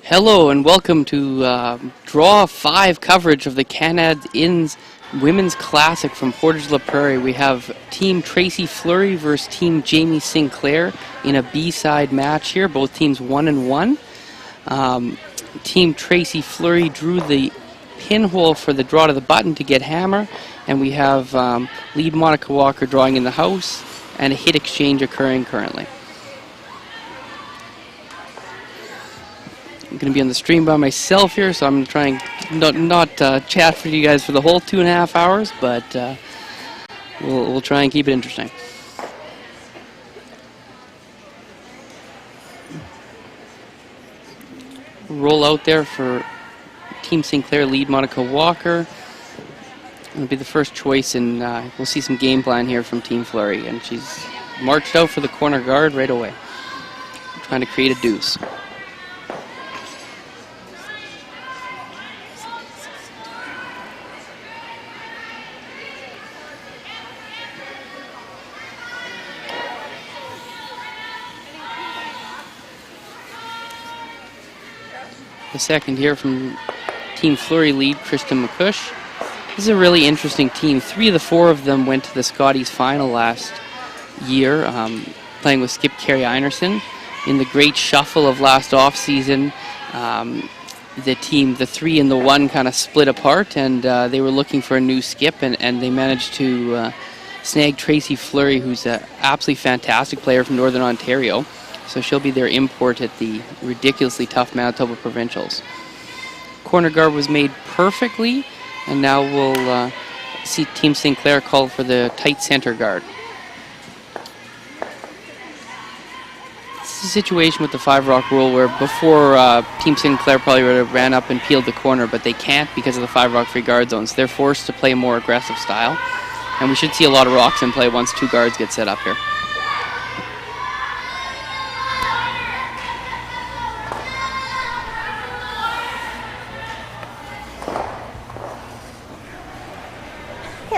Hello and welcome to Draw 5 coverage of the Canad Inns Women's Classic from Portage La Prairie. We have Team Tracy Fleury versus Team Jamie Sinclair in a B-side match here. Both teams 1-1. Team Tracy Fleury drew the pinhole for the draw to the button to get hammer, and we have lead Monica Walker drawing in the house and a hit exchange occurring currently. I'm going to be on the stream by myself here, so I'm going to try and not chat for you guys for the whole 2.5 hours, but we'll try and keep it interesting. Roll out there for Team Sinclair lead Monica Walker. It'll be the first choice, and we'll see some game plan here from Team Fleury, and she's marched out for the corner guard right away, trying to create a deuce. The second here from Team Fleury lead, Kristen McCush. This is a really interesting team. 3 of the 4 of them went to the Scotties final last year, playing with Skip Carey Einerson. In the great shuffle of last off-season, the 3 and the 1 kind of split apart, and they were looking for a new skip, and they managed to snag Tracy Fleury, who's an absolutely fantastic player from Northern Ontario. So she'll be their import at the ridiculously tough Manitoba Provincials. Corner guard was made perfectly, and now we'll see Team Sinclair call for the tight center guard. This is a situation with the 5-rock rule where before Team Sinclair probably would have ran up and peeled the corner, but they can't because of the 5-rock free guard zones. They're forced to play a more aggressive style, and we should see a lot of rocks in play once 2 guards get set up here.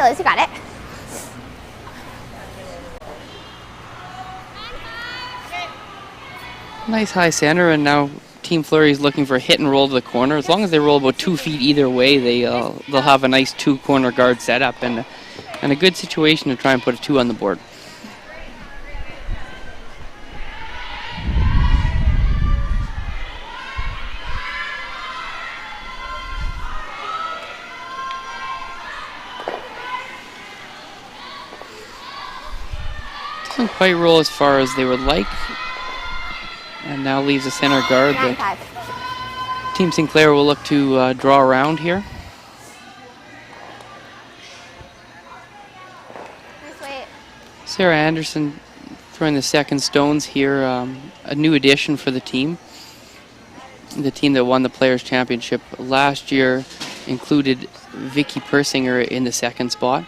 Liz, you got it. Nice high center, and now Team Fleury is looking for a hit and roll to the corner. As long as they roll about 2 feet either way, they'll have a nice 2 corner guard setup and a good situation to try and put a 2 on the board. Doesn't quite roll as far as they would like, and now leaves a center guard that Team Sinclair will look to draw around here. Sarah Anderson throwing the second stones here, a new addition for the team. The team that won the Players' Championship last year included Vicky Persinger in the second spot.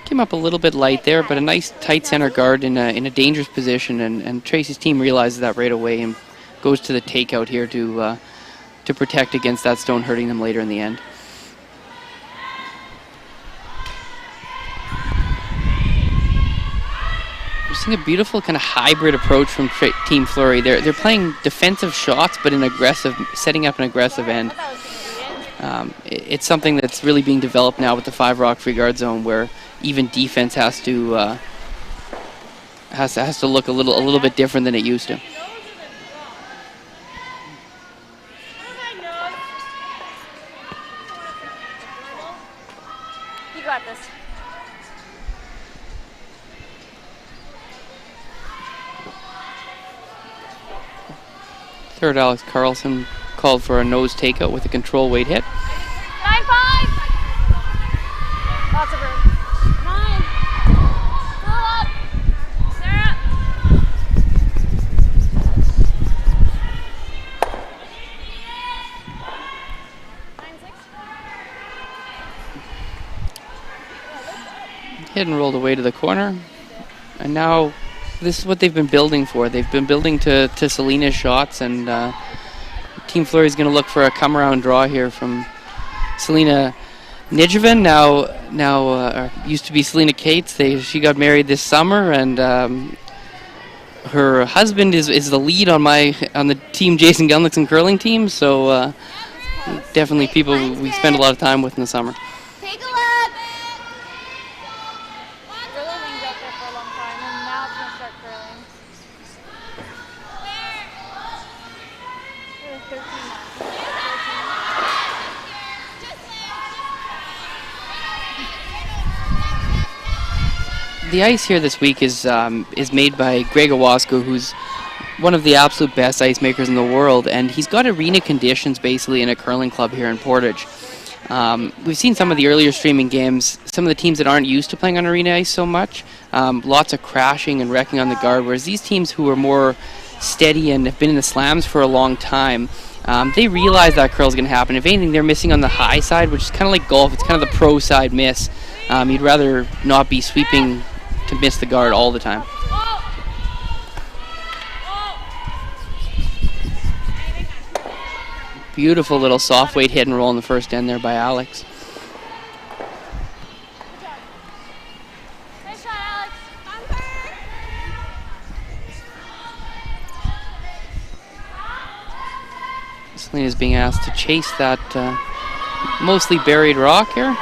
Came up a little bit light there, but a nice tight center guard in a dangerous position, and Tracy's team realizes that right away and goes to the takeout here to protect against that stone hurting them later in the end. We're seeing a beautiful kind of hybrid approach from Team Fleury. They're playing defensive shots, but setting up an aggressive end. It's something that's really being developed now with the 5-rock free guard zone, where even defense has to look a little bit different than it used to. You got this. Third, Alex Carlson called for a nose takeout with a control weight hit. 9-5. Lots of room. 9. Pull up. Sarah. hit and rolled away to the corner. And now this is what they've been building for. They've been building to Selena's shots, and Team Fleury is going to look for a come-around draw here from Selena Nijevin. Now used to be Selena Cates. She got married this summer, and her husband is the lead on the Team Jason Gunlickson curling team. So definitely people we spend a lot of time with in the summer. Take a look. Really winged up there for a long time, and now it's going to start curling. Really 13. The ice here this week is made by Greg Owasco, who's one of the absolute best ice makers in the world, and he's got arena conditions basically in a curling club here in Portage. We've seen some of the earlier streaming games, some of the teams that aren't used to playing on arena ice so much, lots of crashing and wrecking on the guard, whereas these teams who are more steady and have been in the slams for a long time, they realize that curl is going to happen. If anything, they're missing on the high side, which is kind of like golf. It's kind of the pro side miss. You'd rather not be sweeping to miss the guard all the time. Beautiful little soft weight hit and roll in the first end there by Alex. Nice shot, Alex. Selena's being asked to chase that mostly buried rock here.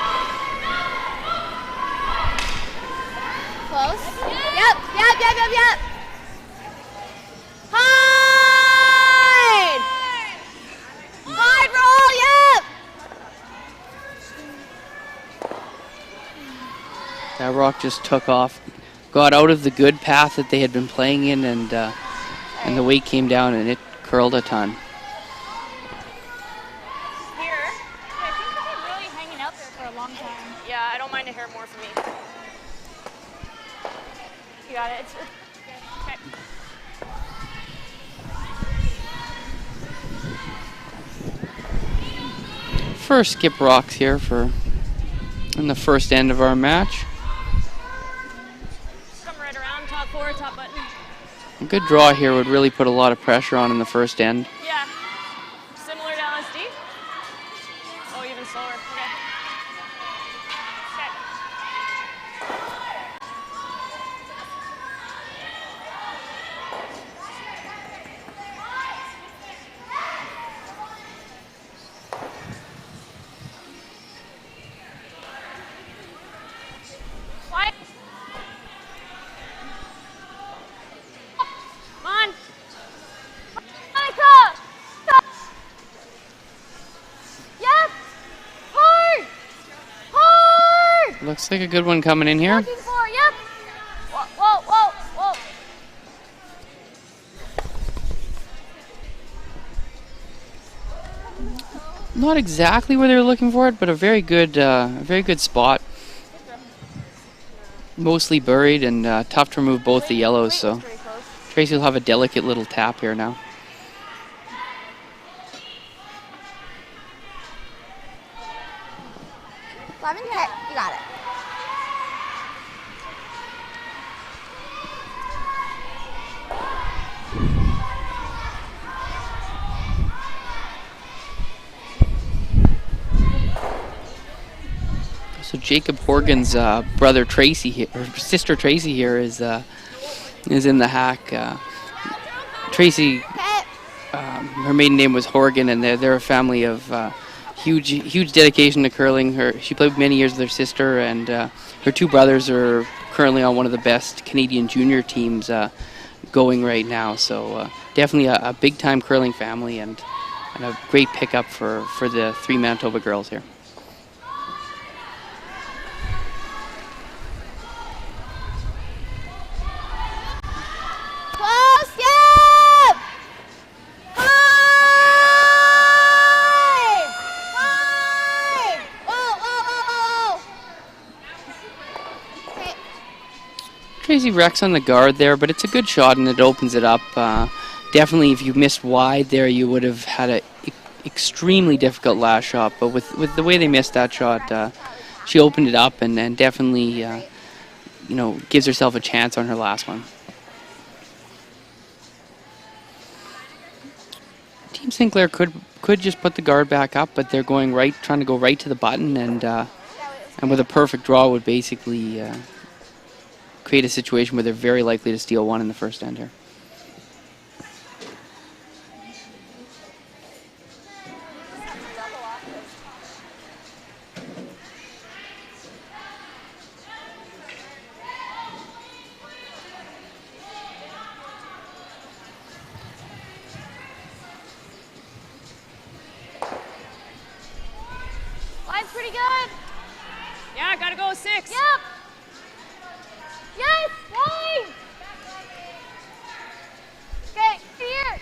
Close. Yep. Hide roll, yep. That rock just took off, got out of the good path that they had been playing in, and the weight came down and it curled a ton. Here. Yeah, I think they've been really hanging out there for a long time. Yeah, I don't mind a hair more for me. You got it. Okay. First skip rocks here in the first end of our match. Come right around, top four, top button. A good draw here would really put a lot of pressure on in the first end. Yeah. Similar to LSD? Oh, even slower. Okay. Okay. Quiet. Come on. Monica. Stop. Yep. Hard. Hard. Looks like a good one coming in here. Looking for, yep. Whoa. Not exactly where they were looking for it, but a very good spot. Mostly buried and tough to remove both the yellows, so Tracy will have a delicate little tap here now. Lemon hit. You got it. So Jacob Horgan's brother Tracy here, or sister Tracy here is in the hack. Tracy, her maiden name was Horgan, and they're a family of huge dedication to curling. She played many years with her sister, and her two brothers are currently on one of the best Canadian junior teams going right now. So definitely a big time curling family, and a great pickup for the three Manitoba girls here. Close, yep. High. Oh. Okay. Tracy wrecks on the guard there, but it's a good shot and it opens it up. Definitely, if you missed wide there, you would have had an extremely difficult last shot. But with the way they missed that shot, she opened it up and definitely gives herself a chance on her last one. Team Sinclair could just put the guard back up, but they're trying to go right to the button, and with a perfect draw would basically create a situation where they're very likely to steal one in the first end here. Line's pretty good. Yeah, gotta go 6. Yep. Yes, line. Okay, here.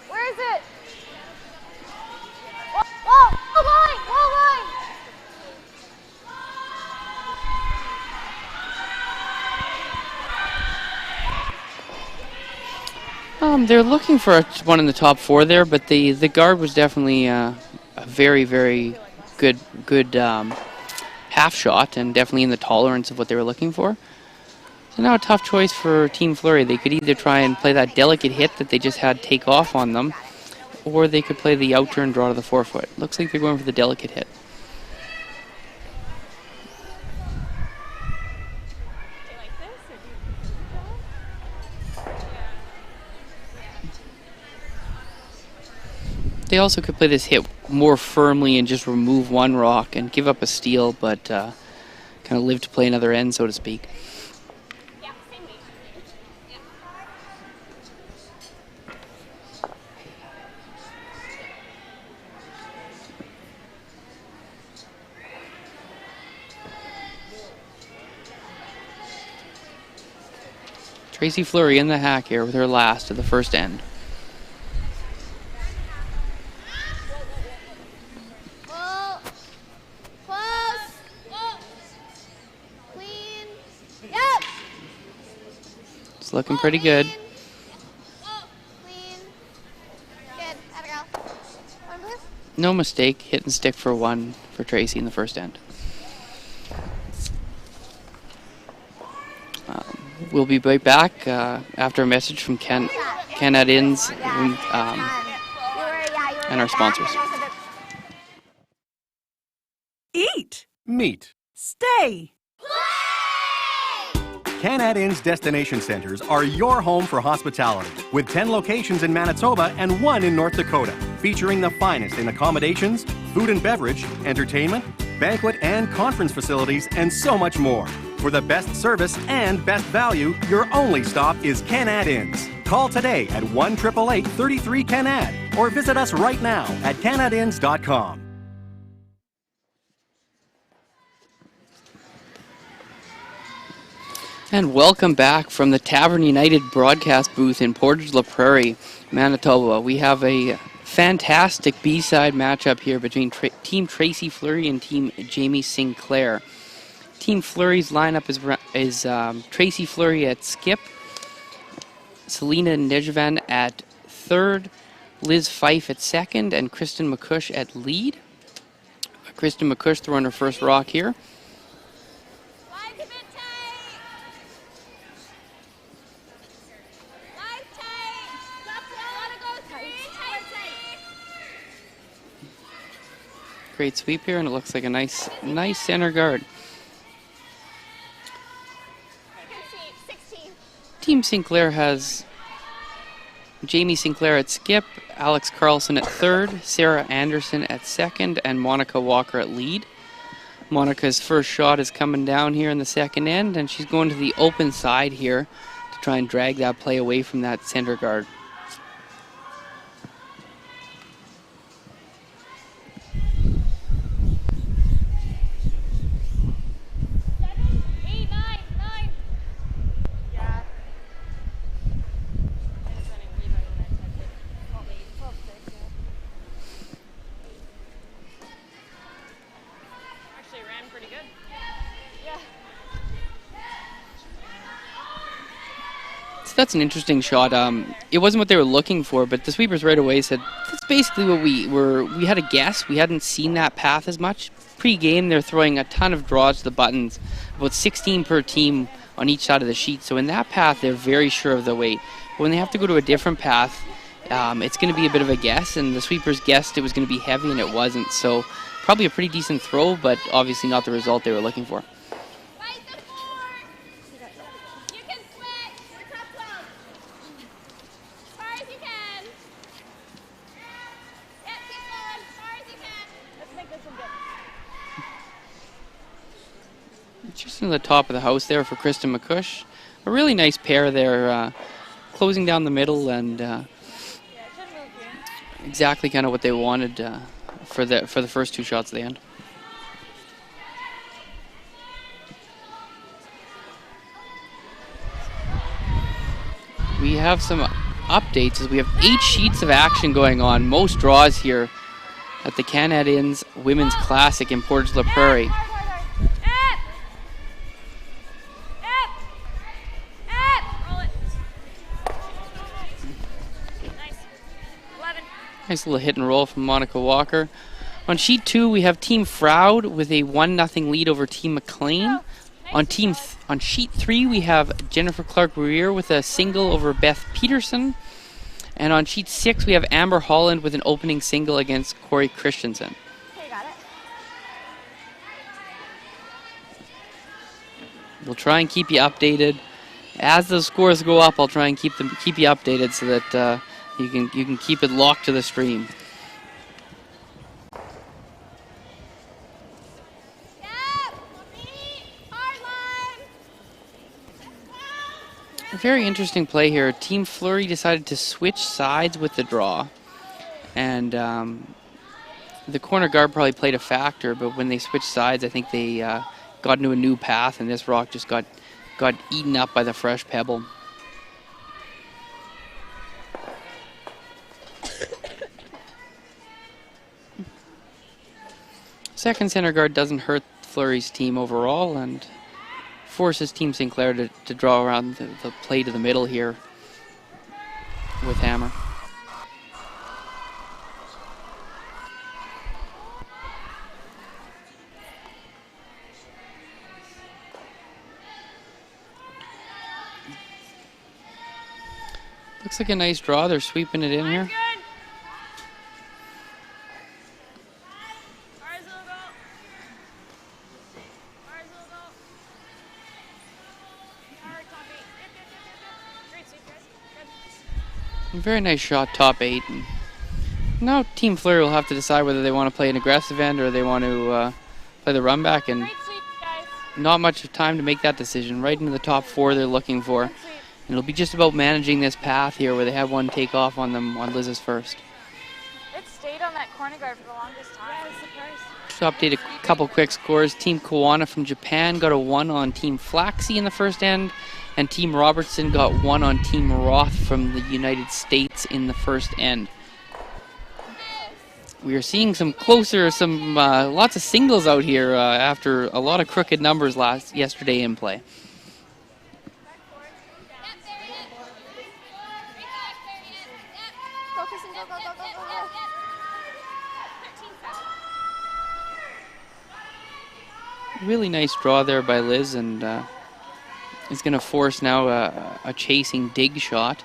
Where is it? Whoa, line. They're looking for one in the top 4 there, but the guard was definitely a very, very good half shot, and definitely in the tolerance of what they were looking for. So now a tough choice for Team Fleury. They could either try and play that delicate hit that they just had take off on them, or they could play the out turn draw to the forefoot. Looks like they're going for the delicate hit. They also could play this hit more firmly and just remove one rock and give up a steal, but kind of live to play another end, so to speak. Yeah, same way. Yeah. Tracy Fleury in the hack here with her last of the first end. It's looking pretty good. Clean. Good. Gotta go. One, please. No mistake, hit and stick for 1 for Tracy in the first end. We'll be right back after a message from Canad Inns and our sponsors. Eat. Meet. Stay. Canad Inn's destination centers are your home for hospitality, with 10 locations in Manitoba and 1 in North Dakota, featuring the finest in accommodations, food and beverage, entertainment, banquet and conference facilities, and so much more. For the best service and best value, your only stop is Canad Inns. Call today at 1-888-33-CANAD or visit us right now at canadinns.com. And welcome back from the Tavern United broadcast booth in Portage La Prairie, Manitoba. We have a fantastic B-side matchup here between Team Tracy Fleury and Team Jamie Sinclair. Team Fleury's lineup is Tracy Fleury at skip, Selena Nejevan at third, Liz Fife at second, and Kristen McCush at lead. Kristen McCush throwing her first rock here. Great sweep here, and it looks like a nice center guard. Team Sinclair has Jamie Sinclair at skip, Alex Carlson at third, Sarah Anderson at second, and Monica Walker at lead. Monica's first shot is coming down here in the second end, and she's going to the open side here to try and drag that play away from that center guard. that's an interesting shot. It wasn't what they were looking for, but the sweepers right away said that's basically what we had a guess. We hadn't seen that path as much. Pre-game, they're throwing a ton of draws to the buttons, about 16 per team on each side of the sheet. So in that path, they're very sure of the weight. But when they have to go to a different path, it's going to be a bit of a guess, and the sweepers guessed it was going to be heavy, and it wasn't. So probably a pretty decent throw, but obviously not the result they were looking for. You can switch. We're top 12. As far as you can. Yep, keep going. As far as you can. Let's make this one good. Just in the top of the house there for Kristen McCush. A really nice pair there, closing down the middle, and exactly kind of what they wanted for the first two shots at the end. We have some updates as we have 8 sheets of action going on. Most draws here at the Canad Inns Women's Classic in Portage La Prairie. Nice little hit and roll from Monica Walker. On sheet 2, we have Team Froud with a 1-0 lead over Team McLean. On sheet 3, we have Jennifer Clark-Rear with a single over Beth Peterson. And on sheet 6, we have Amber Holland with an opening single against Corey Christensen. Okay, got it. We'll try and keep you updated. As the scores go up, I'll try and keep you updated so that you can keep it locked to the stream. A very interesting play here. Team Fleury decided to switch sides with the draw, and the corner guard probably played a factor, but when they switched sides, I think they got into a new path, and this rock just got eaten up by the fresh pebble. Second center guard doesn't hurt Fleury's team overall and forces Team Sinclair to draw around the play to the middle here with Hammer. Looks like a nice draw. They're sweeping it in here. Very nice shot, top 8. And now Team Fleury will have to decide whether they want to play an aggressive end or they want to play the run back, and not much time to make that decision. Right into the top 4 they're looking for. And it'll be just about managing this path here where they have one take off on them on Liz's first. It stayed on that corner guard for the longest time. I was surprised. Just to update a couple quick scores. Team Kawana from Japan got a 1 on Team Flaxey in the first end, and Team Robertson got 1 on Team Roth from the United States in the first end. We are seeing some lots of singles out here after a lot of crooked numbers yesterday in play. Really nice draw there by Liz, and is going to force now a chasing dig shot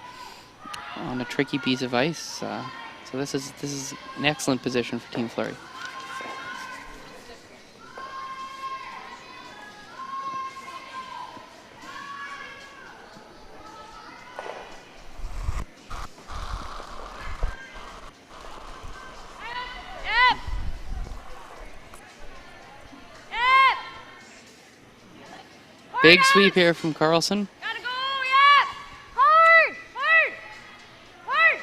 on a tricky piece of ice. So this is an excellent position for Team Fleury. Big sweep here from Carlson. Gotta go, yeah! Hard! Hard! Hard!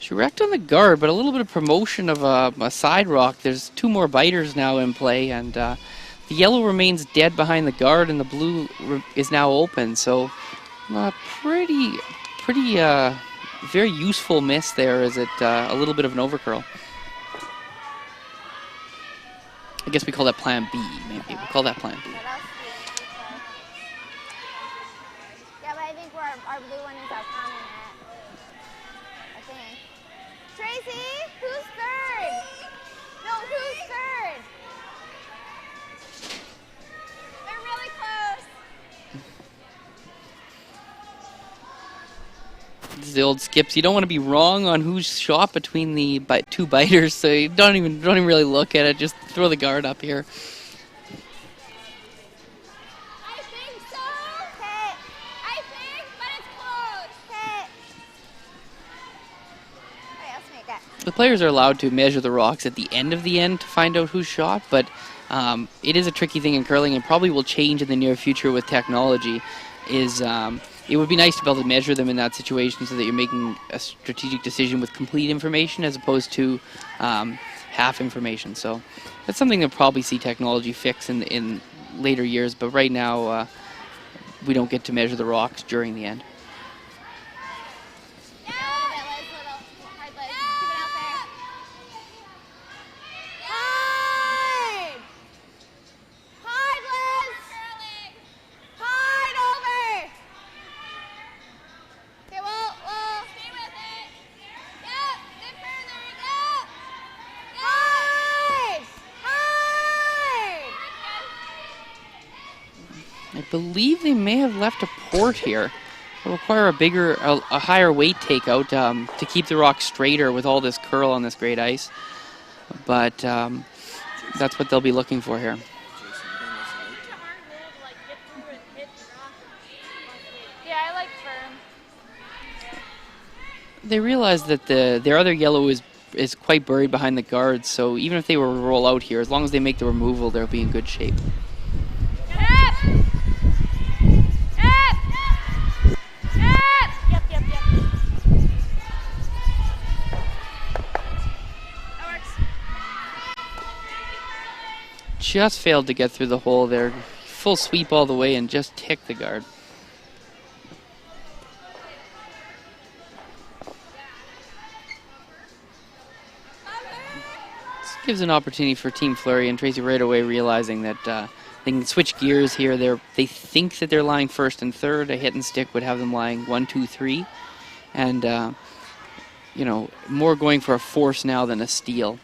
She wrecked on the guard, but a little bit of promotion of a side rock. There's 2 more biters now in play, and the yellow remains dead behind the guard, and the blue is now open. So, pretty, very useful miss there. Is it a little bit of an overcurl? guess we call that Plan B. Maybe we'll call that Plan B. What else do you need? Yeah, but I think our blue one is our common net. I think. Tracy, who's third? No, who's third? They're really close. This is the old skips. You don't want to be wrong on who's shot between the two biters, so you don't even really look at it. Just throw the guard up here. I think so. Okay. I think, but it's close. Okay. Okay, let's make it. The players are allowed to measure the rocks at the end of the end to find out who's shot, but it is a tricky thing in curling and probably will change in the near future with technology. It would be nice to be able to measure them in that situation so that you're making a strategic decision with complete information as opposed to half information. So that's something that we'll probably see technology fix in later years, but right now we don't get to measure the rocks during the end. I believe they may have left a port here. It'll require a higher weight takeout to keep the rock straighter with all this curl on this great ice. But that's what they'll be looking for here. Yeah, I like firm. They realize that their other yellow is quite buried behind the guards, so even if they were to roll out here, as long as they make the removal, they'll be in good shape. Just failed to get through the hole there. Full sweep all the way and just ticked the guard. This gives an opportunity for Team Fleury and Tracy right away realizing that they can switch gears here. They think that they're lying first and third. A hit and stick would have them lying 1, 2, 3. And, you know, more going for a force now than a steal.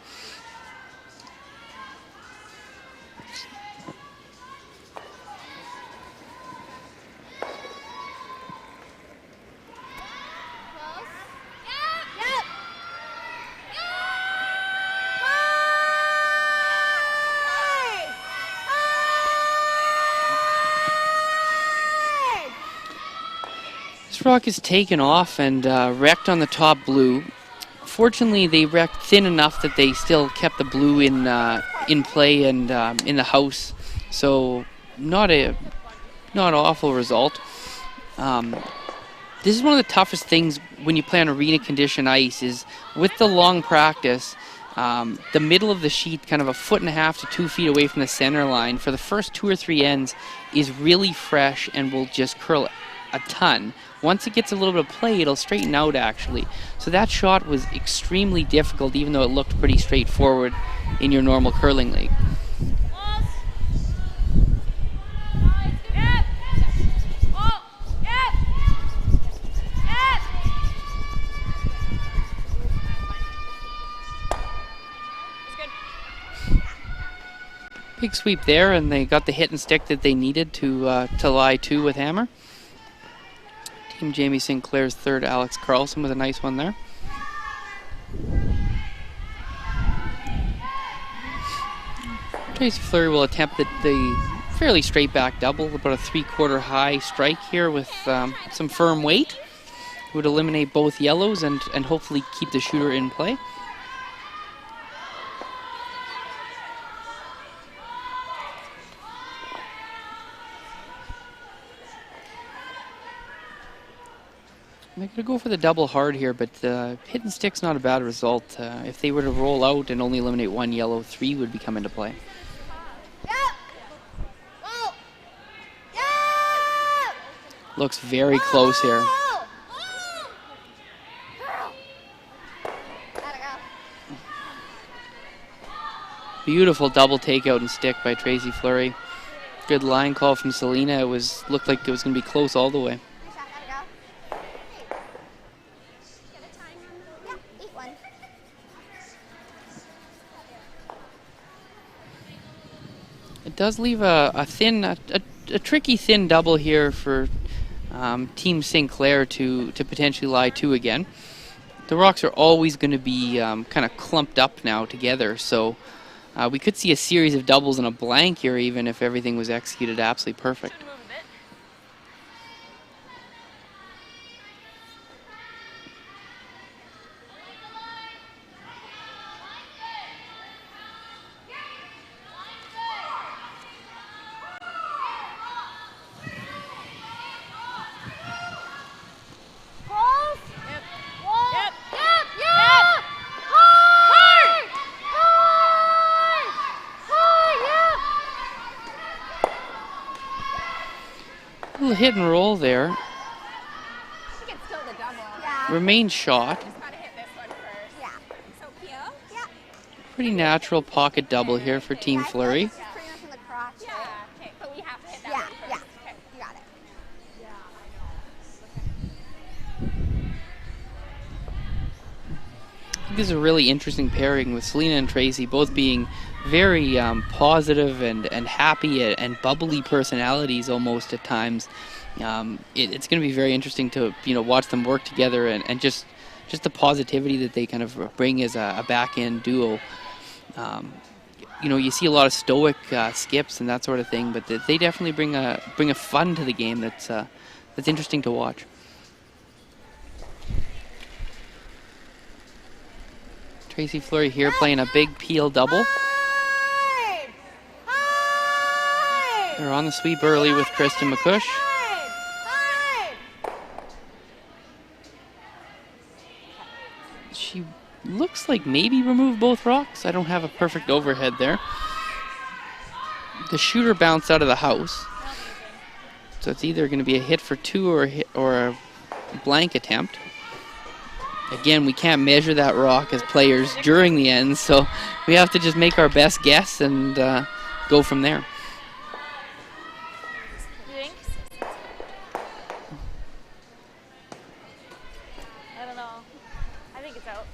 This rock is taken off and wrecked on the top blue. Fortunately, they wrecked thin enough that they still kept the blue in play and in the house. So not awful result. This is one of the toughest things when you play on arena condition ice is with the long practice. The middle of the sheet, kind of 1.5 to 2 feet away from the center line, for the first 2 or 3 ends is really fresh and will just curl a ton. Once it gets a little bit of play, it'll straighten out actually. So that shot was extremely difficult, even though it looked pretty straightforward in your normal curling league. Big sweep there, and they got the hit and stick that they needed to lie 2 with hammer. Team Jamie Sinclair's third, Alex Carlson, with a nice one there. Tracy Fleury will attempt the fairly straight back double, about a 3/4 high strike here with some firm weight. It would eliminate both yellows and hopefully keep the shooter in play. They're going to go for the double hard here, but hit and stick's not a bad result. If they were to roll out and only eliminate 1 yellow, 3 would be come into play. Looks very close here. Beautiful double takeout and stick by Tracy Fleury. Good line call from Selena. Looked like it was going to be close all the way. Nice shot, gotta go. Hey. Get a time on that? Yeah, 8-1. It does leave a tricky thin double here for Team Sinclair to potentially lie two again. The rocks are always going to be kind of clumped up now together, so we could see a series of doubles and a blank here even if everything was executed absolutely perfect. Balls. Yep. Wall. Yep. Yep. Yep. Hard. Hard. Hard. Yep. Little hit and roll there. I think it's still the double. Yeah. Remains shot. Just gotta hit this one first. Yeah. So Pio? Yeah. Pretty natural pocket double here for Team Fleury. It's pretty much in the crotch. Yeah. Okay, but we have to hit that Yeah. one first. Yeah. Okay. You got it. I think this is a really interesting pairing with Selena and Tracy both being very positive and happy and bubbly personalities almost at times. It's going to be very interesting to watch them work together and just the positivity that they kind of bring as a back-end duo. You see a lot of stoic skips and that sort of thing, but they definitely bring a fun to the game that's interesting to watch. Tracy Fleury here playing a big peel double. Hard. Hard. They're on the sweep early with Kristen McCush. Hard. Hard. She looks like maybe removed both rocks. I don't have a perfect overhead there. The shooter bounced out of the house. So it's either going to be a hit for two or a blank attempt. Again, we can't measure that rock as players during the end, so we have to just make our best guess and go from there. You think? I don't know. I think it's out.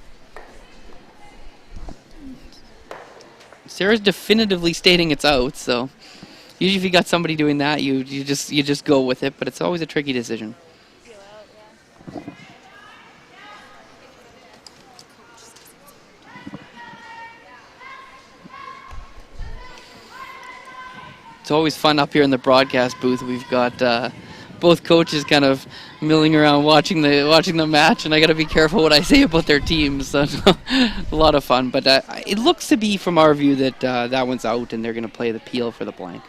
Sarah's definitively stating it's out, so usually if you got somebody doing that, you just go with it, but it's always a tricky decision. Feel out, yeah. It's always fun up here in the broadcast booth. We've got both coaches kind of milling around watching the match, and I got to be careful what I say about their teams. So a lot of fun, but it looks to be from our view that that one's out, and they're going to play the peel for the blank.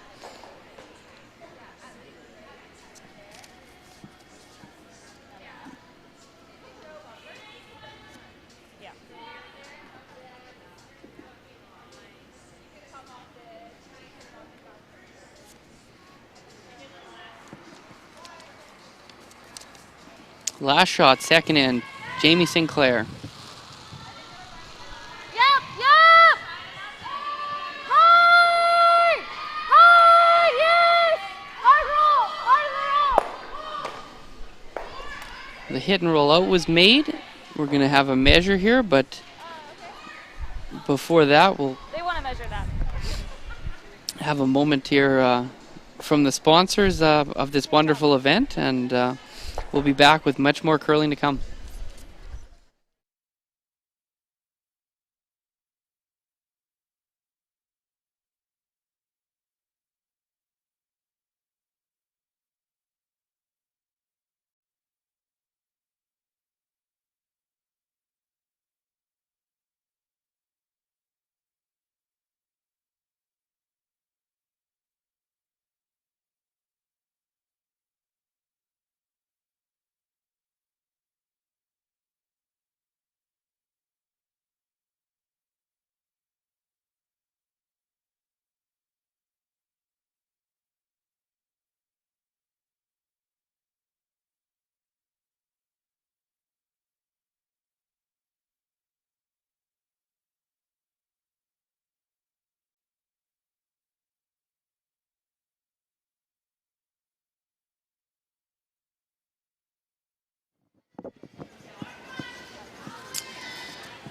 Yeah. Last shot, second end, Jamie Sinclair. Yep. Yep. Hard. Hard. Yes. Hard roll. Hard roll. The hit and roll out was made. We're going to have a measure here, but before that, we'll They want to measure that. have a moment here from the sponsors of this wonderful event, and we'll be back with much more curling to come.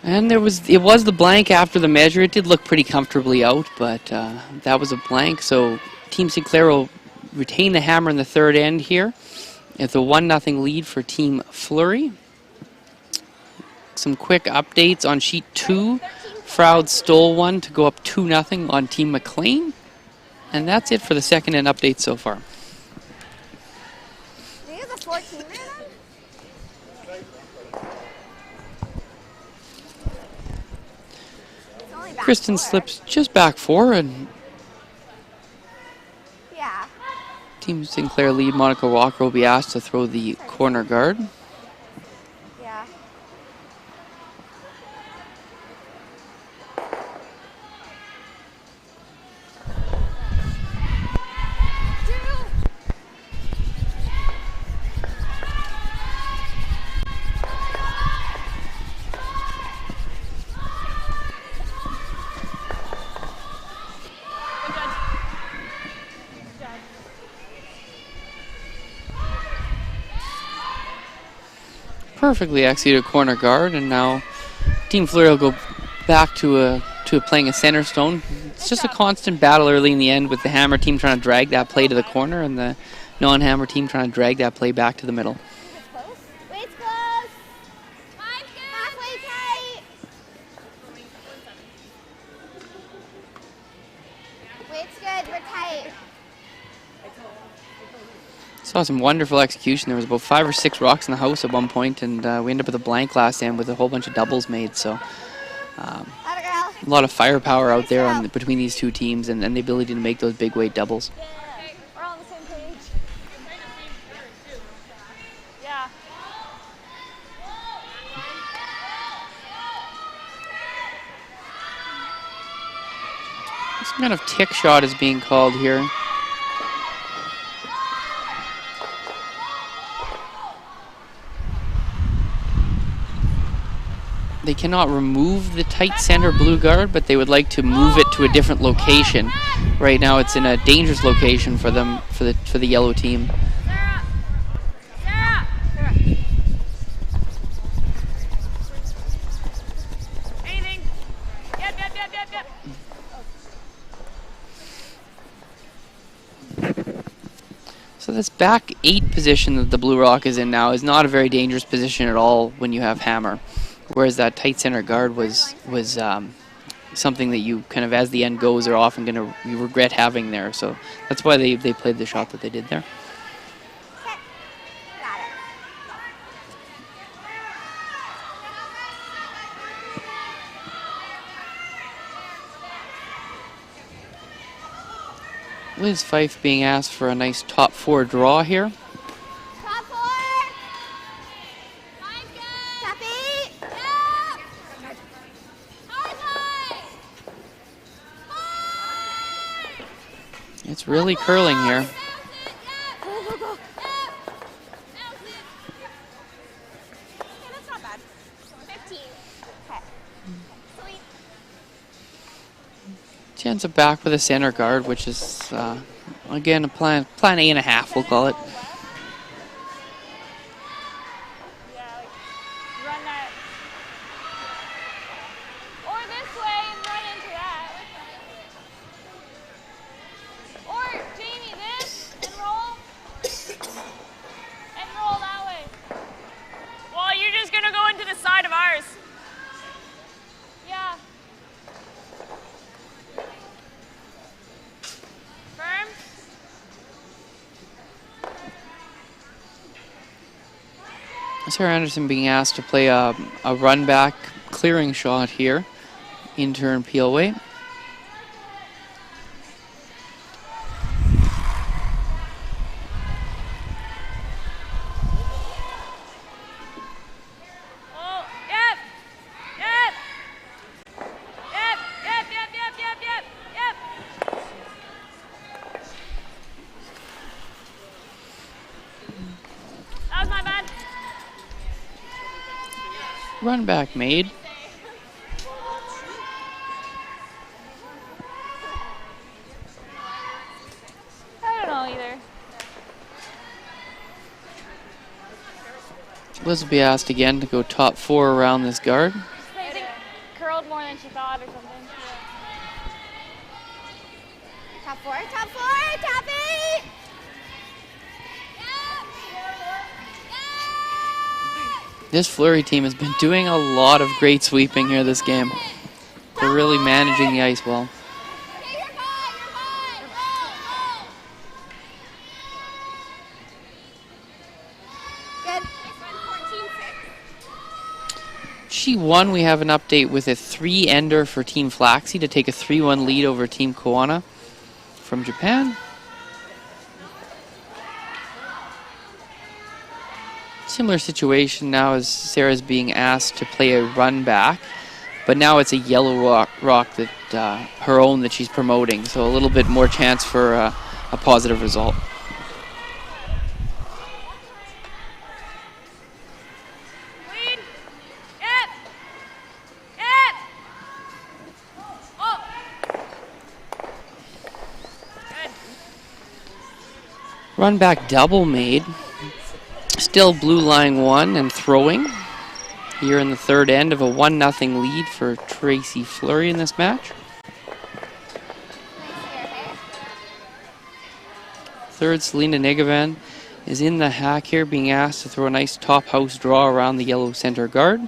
And it was the blank after the measure. It did look pretty comfortably out, but that was a blank. So Team Sinclair will retain the hammer in the third end here. It's a 1-0 lead for Team Fleury. Some quick updates on sheet 2. Froud stole one to go up 2-0 on Team McLean. And that's it for the second end update so far. Do you have a 14 there then? It's only back Kristen 4. slips just back 4, and Yeah. Team Sinclair lead Monica Walker will be asked to throw the corner guard. Yeah. Perfectly executed corner guard, and now Team Fleury will go back to playing a center stone. It's just a constant battle early in the end with the hammer team trying to drag that play to the corner and the non-hammer team trying to drag that play back to the middle. It's close. Wait's close. Halfway tight. Wait's good. We're tight. Saw some wonderful execution. There was about 5 or 6 rocks in the house at one point, and we ended up with a blank last end with a whole bunch of doubles made. So Atta girl. a lot of firepower out there between these two teams, and the ability to make those big weight doubles. Yeah, we're all on the same page. Yeah. Some kind of tick shot is being called here. They cannot remove the tight center blue guard, but they would like to move it to a different location. Right now it's in a dangerous location for them, for the yellow team. Sarah! Anything? Yep. So this back 8 position that the blue rock is in now is not a very dangerous position at all when you have hammer. Whereas that tight center guard was something that you kind of, as the end goes, are often going to regret having there. So that's why they played the shot that they did there. Okay. Got it. Liz Fife being asked for a nice top 4 draw here. Top 4. Top 8. It's really curling here. Go, go, go. Okay, that's not bad. 15. Okay. Sweet. She ends up back with a center guard, which is, again, a plan A.5, we'll call it. Yeah, like run that. Or this way and run into that. Or Jamie, this and roll. And roll that way. Well, you're just gonna go into the side of ours. Yeah. Firm. Sarah Anderson being asked to play a run back clearing shot here. In turn, peel away. Oh, yep. That was my bad. Run back made. I don't know either. Liz will be asked again to go top 4 around this guard. I think curled more than she thought or something. Top 4, top 4, top 8. This Fleury team has been doing a lot of great sweeping here this game. They're really managing the ice well. Okay, you're fine, you're fine. Good. She won. We have an update with a 3-ender for Team Flaxey to take a 3-1 lead over Team Koana from Japan. Similar situation now as Sarah's being asked to play a run back, but now it's a yellow rock that her own that she's promoting, so a little bit more chance for a positive result. Run back double made. Still blue line 1 and throwing. Here in the third end of a 1-0 lead for Tracy Fleury in this match. Third, Selena Nigovan is in the hack here, being asked to throw a nice top house draw around the yellow center guard.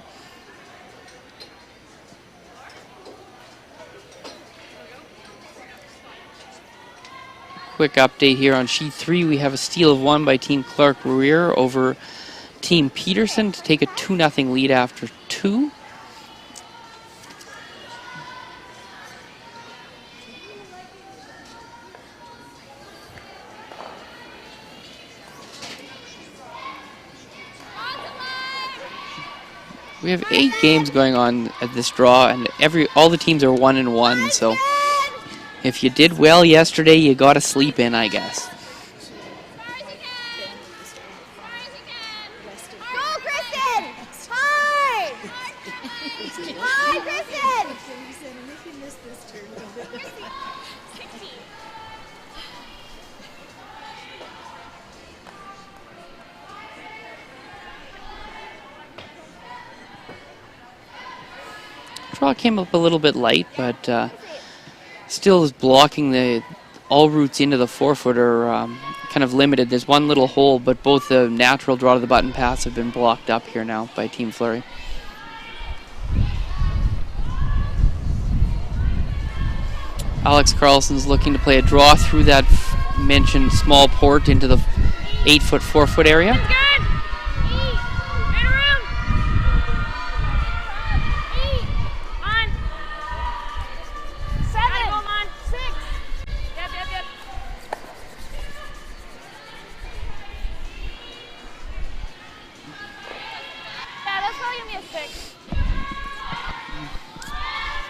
Quick update here on sheet 3. We have a steal of 1 by Team Clark Rear over Team Peterson to take a 2-0 lead after 2. We have 8 games going on at this draw, and all the teams are 1-1, so if you did well yesterday, you got to sleep in, I guess. Go, Kristen! Hard! Hard, Kristen! Draw came up a little bit light, but still is blocking all routes into the 4-foot are kind of limited. There's one little hole, but both the natural draw to the button pass have been blocked up here now by Team Fleury. Alex Carlson's looking to play a draw through that mentioned small port into the 8-foot, 4-foot area.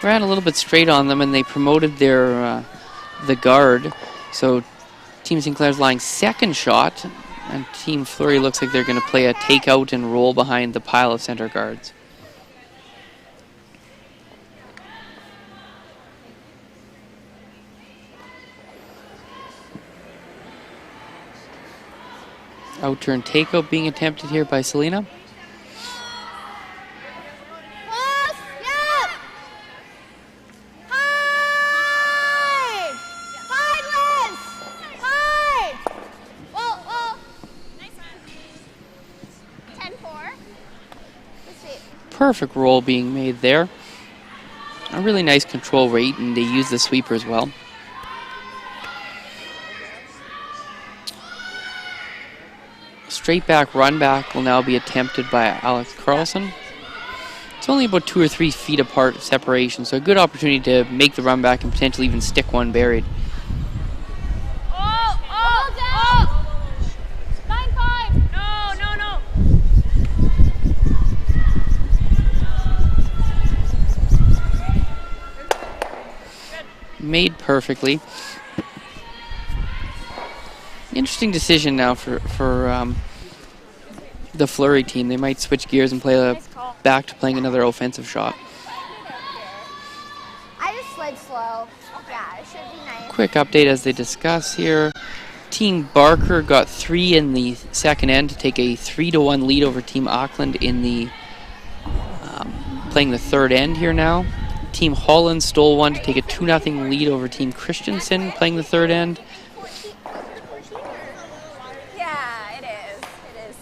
Ran a little bit straight on them, and they promoted their the guard. So Team Sinclair's lying second shot, and Team Fleury looks like they're going to play a takeout and roll behind the pile of center guards. Out-turn takeout being attempted here by Selena. Perfect roll being made there. A really nice control rate, and they use the sweeper as well. Straight back run back will now be attempted by Alex Carlson. It's only about 2 or 3 feet apart of separation, so a good opportunity to make the run back and potentially even stick one buried. Made perfectly. Interesting decision now for the Fleury team. They might switch gears and play back to playing another offensive shot. I just slid slow. Yeah, it should be nice. Quick update as they discuss here. Team Barker got 3 in the second end to take a 3-1 lead over Team Auckland in the playing the third end here now. Team Holland stole 1 to take a 2-0 lead over Team Christensen playing the third end. Yeah, it is. It is.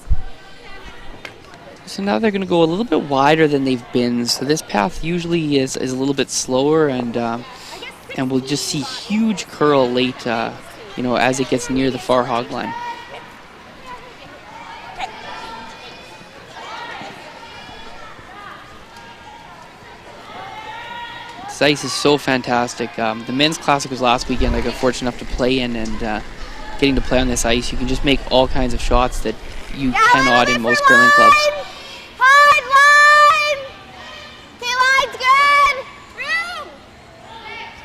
So now they're going to go a little bit wider than they've been. So this path usually is a little bit slower, and we'll just see huge curl late, as it gets near the far hog line. This ice is so fantastic. The men's classic was last weekend. I got fortunate enough to play in, and getting to play on this ice, you can just make all kinds of shots that you cannot in most curling clubs. Hard line! Okay, line's good! Room!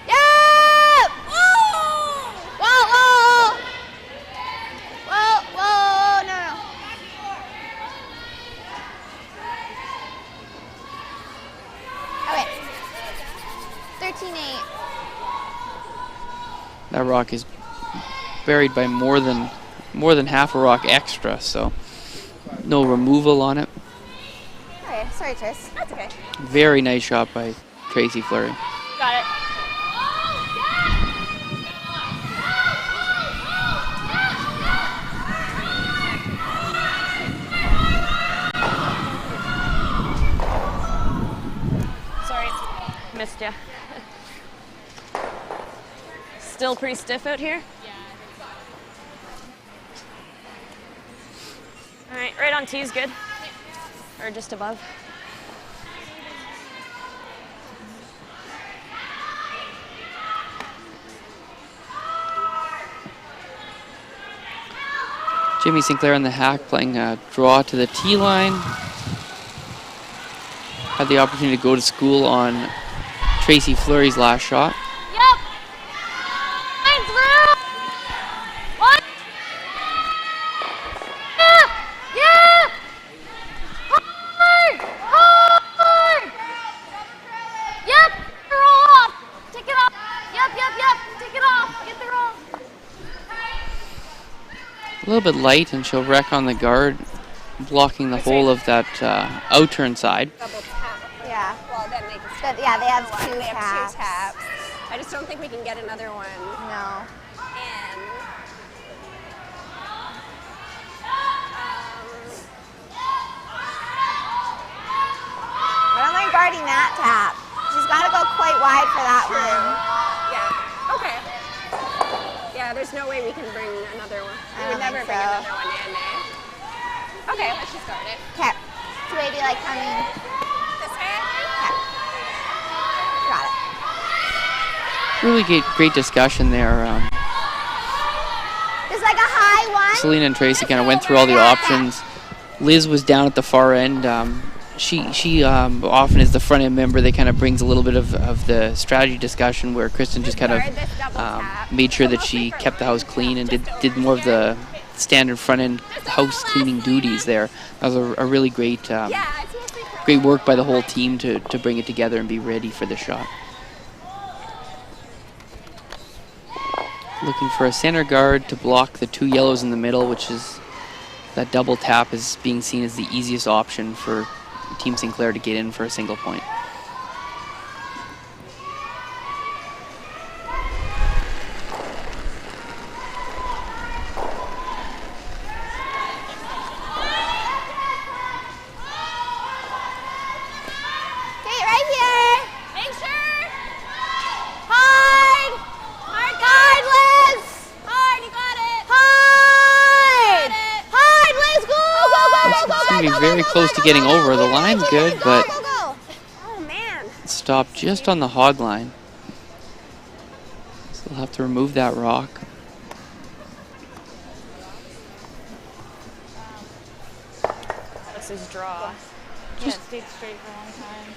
Yep! Whoa, whoa! Whoa, no. Okay. 13-8. That rock is buried by more than half a rock extra, so no removal on it. Okay, sorry, Tris. That's okay. Very nice shot by Tracy Fleury. Got it. Sorry, missed ya. Still pretty stiff out here? All right, right on T is good. Or just above. Jimmy Sinclair on the hack playing a draw to the T line. Had the opportunity to go to school on Tracy Fleury's last shot. Yep. Line through. One. Yeah. Hard. Hard. Yep. Roll off. Take it off. Yep. Take it off. Get the roll. A little bit light, and she'll wreck on the guard, blocking the whole of that out-turn side. Double tap. Yeah. Well, then they can. But yeah, they have two They have taps. 2 taps. I just don't think we can get another one No. in. But I'm like guarding that tap. She's got to go quite wide for that one. Yeah. Okay. Yeah, there's no way we can bring another one. We would never bring another one in, eh? Okay, let's just guard it. Okay. Which way do you like coming? This way? Okay. Got it. Really great discussion there. There's like a high one. Selena and Tracy kind of went through all the options. Liz was down at the far end. She often is the front end member that kind of brings a little bit of the strategy discussion, where Kristen just kind of made sure that she kept the house clean and did more of the standard front end house cleaning duties there. That was a really great work by the whole team to bring it together and be ready for the shot. Looking for a center guard to block the 2 yellows in the middle, which is that double tap is being seen as the easiest option for Team Sinclair to get in for a single point. Okay, right here. Make sure. Hard. Hard, Liz. Hard, you got it. Hard. Hard, Liz, go. It's going to be very close to getting over. The line's good, but Oh, man. stopped just on the hog line. So they'll have to remove that rock. This is draw. Just- stayed straight for a long time.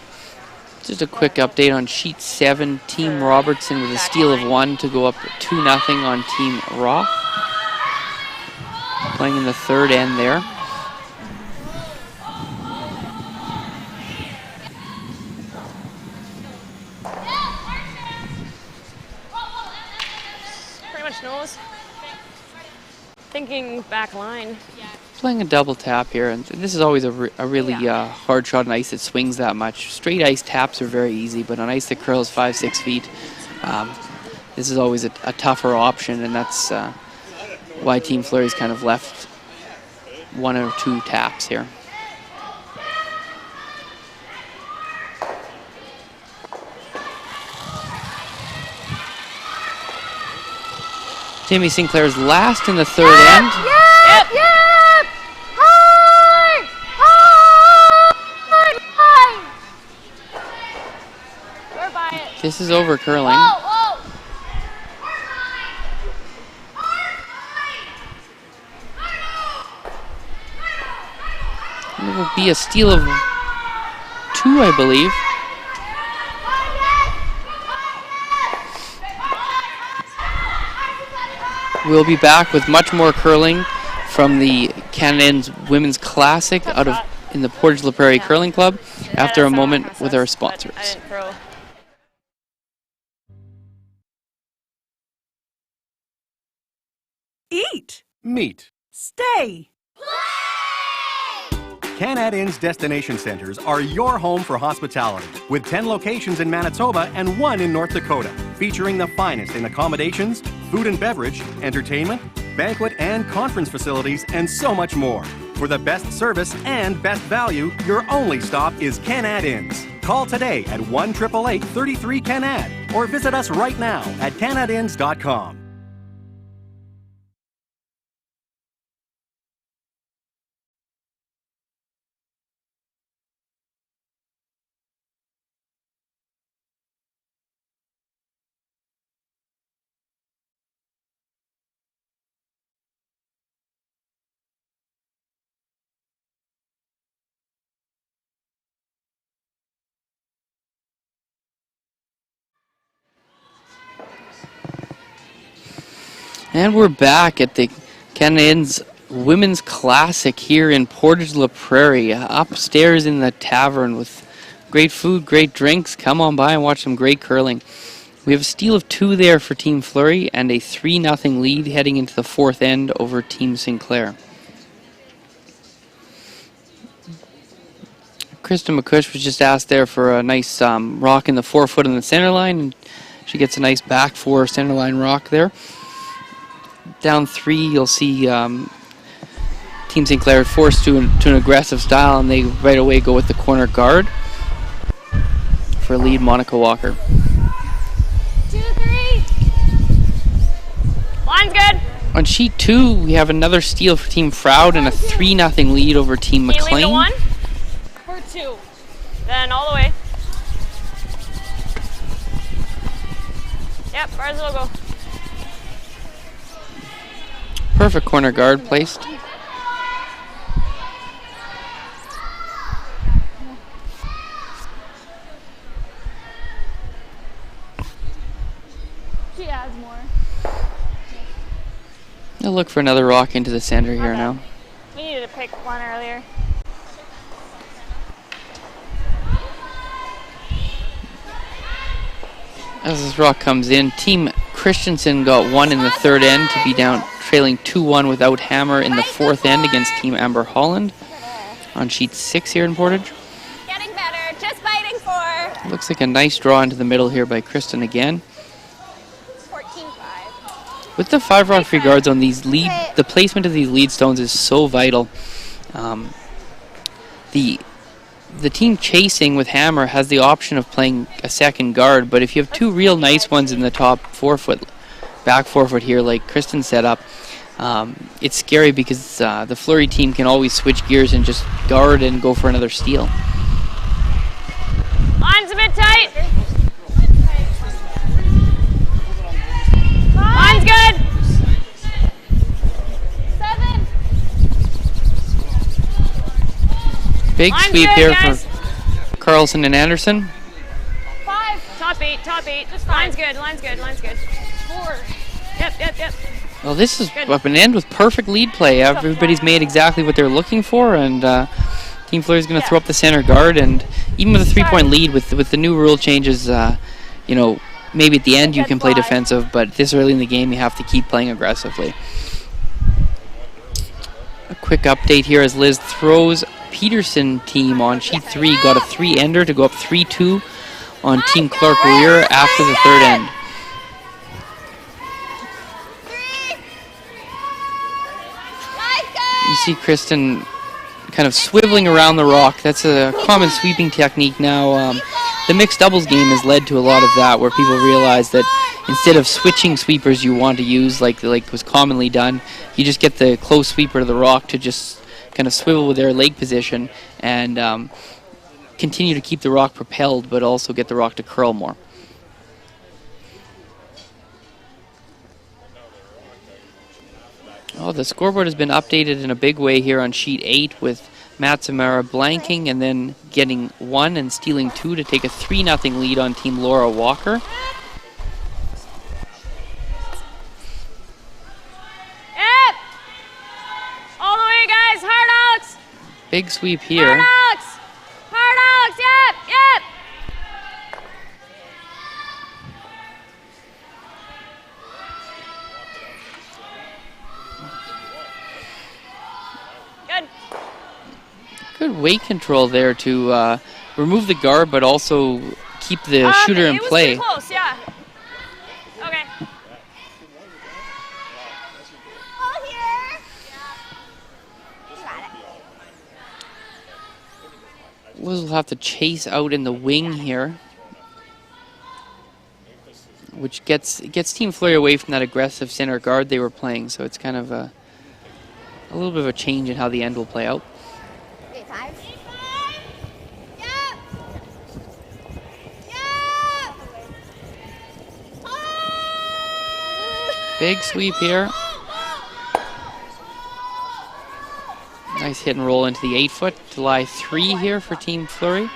Just a quick update on sheet 7. Team Robertson with a steal of 1 to go up 2-0 on Team Roth. Playing in the third end there. Pretty much knows. Thinking back line. Playing a double tap here, and this is always a really hard shot on ice that swings that much. Straight ice taps are very easy, but on ice that curls 5-6 feet, this is always a tougher option, and that's why Team Fleury's kind of left 1 or 2 taps here. Jamie Sinclair's last in the third end. Yep! Yep! Hard! Hard! Hard! We're by it. This is over curling. Whoa, whoa! It will be a steal of 2, I believe. We'll be back with much more curling from the Canadians Women's Classic in the Portage La Prairie Curling Club after a moment with our sponsors. Eat. Meet. Stay. Canad Inn's destination centers are your home for hospitality, with 10 locations in Manitoba and 1 in North Dakota, featuring the finest in accommodations, food and beverage, entertainment, banquet and conference facilities, and so much more. For the best service and best value, your only stop is Canad Inns. Call today at 1-888-33-CANAD or visit us right now at canadinns.com. And we're back at the Canadians Women's Classic here in Portage La Prairie, upstairs in the tavern with great food, great drinks. Come on by and watch some great curling. We have a steal of 2 there for Team Fleury and a 3-0 lead heading into the 4th end over Team Sinclair. Kristen McCush was just asked there for a nice rock in the 4-foot on the center line, and she gets a nice back 4 center line rock there. Down 3, you'll see Team Sinclair forced to an aggressive style, and they right away go with the corner guard for lead Monica Walker. 2-3. Line's good. On sheet 2, we have another steal for Team Froud and a 3-0 lead over Team Can you leave McLean. to 1? For 2. Then all the way. Yep, bars will go. Perfect corner guard placed. She adds more. They'll look for another rock into the center here now. We needed to pick one earlier. As this rock comes in, Team Christensen got 1 in the 3rd end to be down trailing 2-1 without hammer in the 4th end against Team Amber Holland on sheet 6 here in Portage. Getting better, just fighting for. Looks like a nice draw into the middle here by Kristen again. 14-5. With the 5 rock free guards on these the placement of these lead stones is so vital. The team chasing with hammer has the option of playing a second guard, but if you have 2 real nice ones in the top 4-foot, back 4-foot here like Kristen set up, it's scary because the Fleury team can always switch gears and just guard and go for another steal. Line's a bit tight. Line's good. 7. Big Line's sweep good, here guys. for Carlson and Anderson. 5. Top 8, top 8. Line's good, line's good, line's good. 4. Yep. Well, this is Good. up and end with perfect lead play. Everybody's made exactly what they're looking for, and Team Fleury is going to throw up the center guard. And even with a 3-point lead, with the new rule changes, you know, maybe at the end you can play defensive, but this early in the game you have to keep playing aggressively. Quick update here as Liz throws Peterson team on sheet 3. Got a 3-ender to go up 3-2 on Team Clark Weir after the third end. You see Kristen kind of swiveling around the rock. That's a common sweeping technique now. The mixed doubles game has led to a lot of that, where people realize that instead of switching sweepers you want to use like was commonly done, you just get the close sweeper to the rock to just kind of swivel with their leg position and continue to keep the rock propelled, but also get the rock to curl more. Oh, the scoreboard has been updated in a big way here on sheet 8 with Matsamara blanking and then getting 1 and stealing 2 to take a 3-0 lead on Team Laura Walker. Yep! All the way, guys. Hard outs. Big sweep here. Hard outs. Hard outs. Yep. Yep. Good weight control there to remove the guard, but also keep the shooter in play. It was too close, yeah. Okay. Oh, here. You got it. Liz will have to chase out in the wing here, which gets Team Fleury away from that aggressive center guard they were playing. So it's kind of a little bit of a change in how the end will play out. 8-5. Yep. Yep. Big sweep here. Nice hit and roll into the 8-foot to lie 3 here for Team Fleury.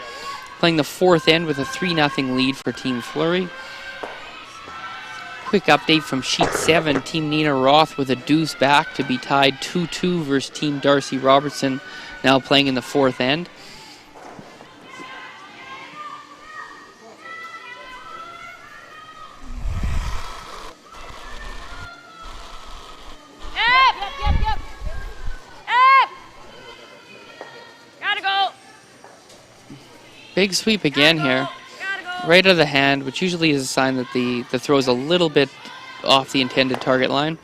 Playing the 4th end with a 3-0 lead for Team Fleury. Quick update from sheet 7. Team Nina Roth with a deuce back to be tied 2-2 versus Team Darcy Robertson, now playing in the 4th end. Yep. Gotta go. Big sweep again here. Right out of the hand, which usually is a sign that the throw is a little bit off the intended target line.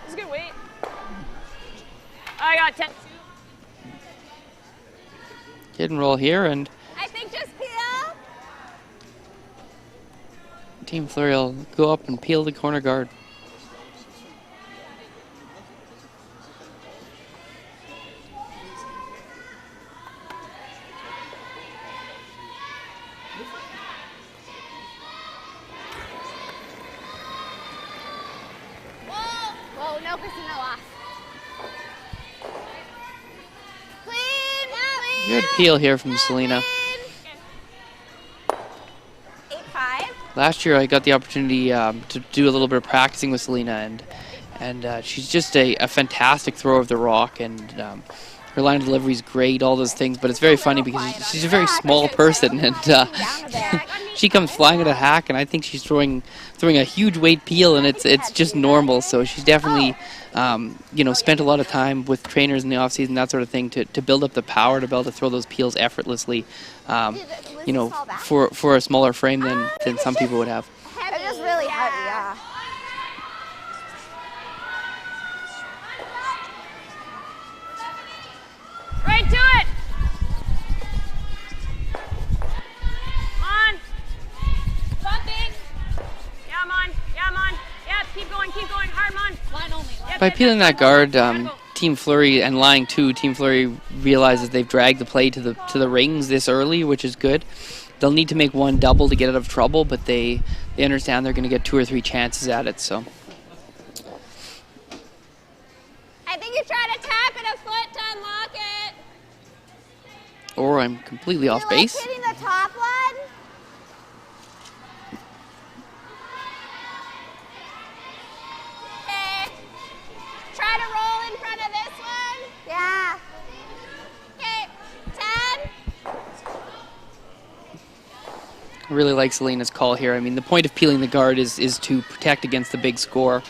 It's a good weight. I got 10. Hit and roll here, and I think just peel. Team Fleury will go up and peel the corner guard. Whoa, no, Christina lost. Clean. Good peel here from Selena. 8-5. Last year I got the opportunity to do a little bit of practicing with Selena, and she's just a fantastic thrower of the rock, and her line of delivery is great, all those things, but it's very funny because she's a very small person, and she comes flying at a hack, and I think she's throwing a huge weight peel, and it's just normal. So she's definitely spent a lot of time with trainers in the off season, that sort of thing, to build up the power to be able to throw those peels effortlessly. For a smaller frame than some people would have. It is really heavy, yeah. Right to it. On. Bumping. Yeah, I'm on. Yeah, keep going. Hard, man. Line only. By peeling that guard, Team Fleury and lying 2, Team Fleury realizes they've dragged the play to the rings this early, which is good. They'll need to make one double to get out of trouble, but they understand they're going to get 2 or 3 chances at it. So I think you try to tap it a foot to unlock it. or I'm completely off base. Like hitting the top one? Okay. Try to roll in front of this one. Yeah. Okay. 10. I really like Selena's call here. I mean, the point of peeling the guard is to protect against the big score.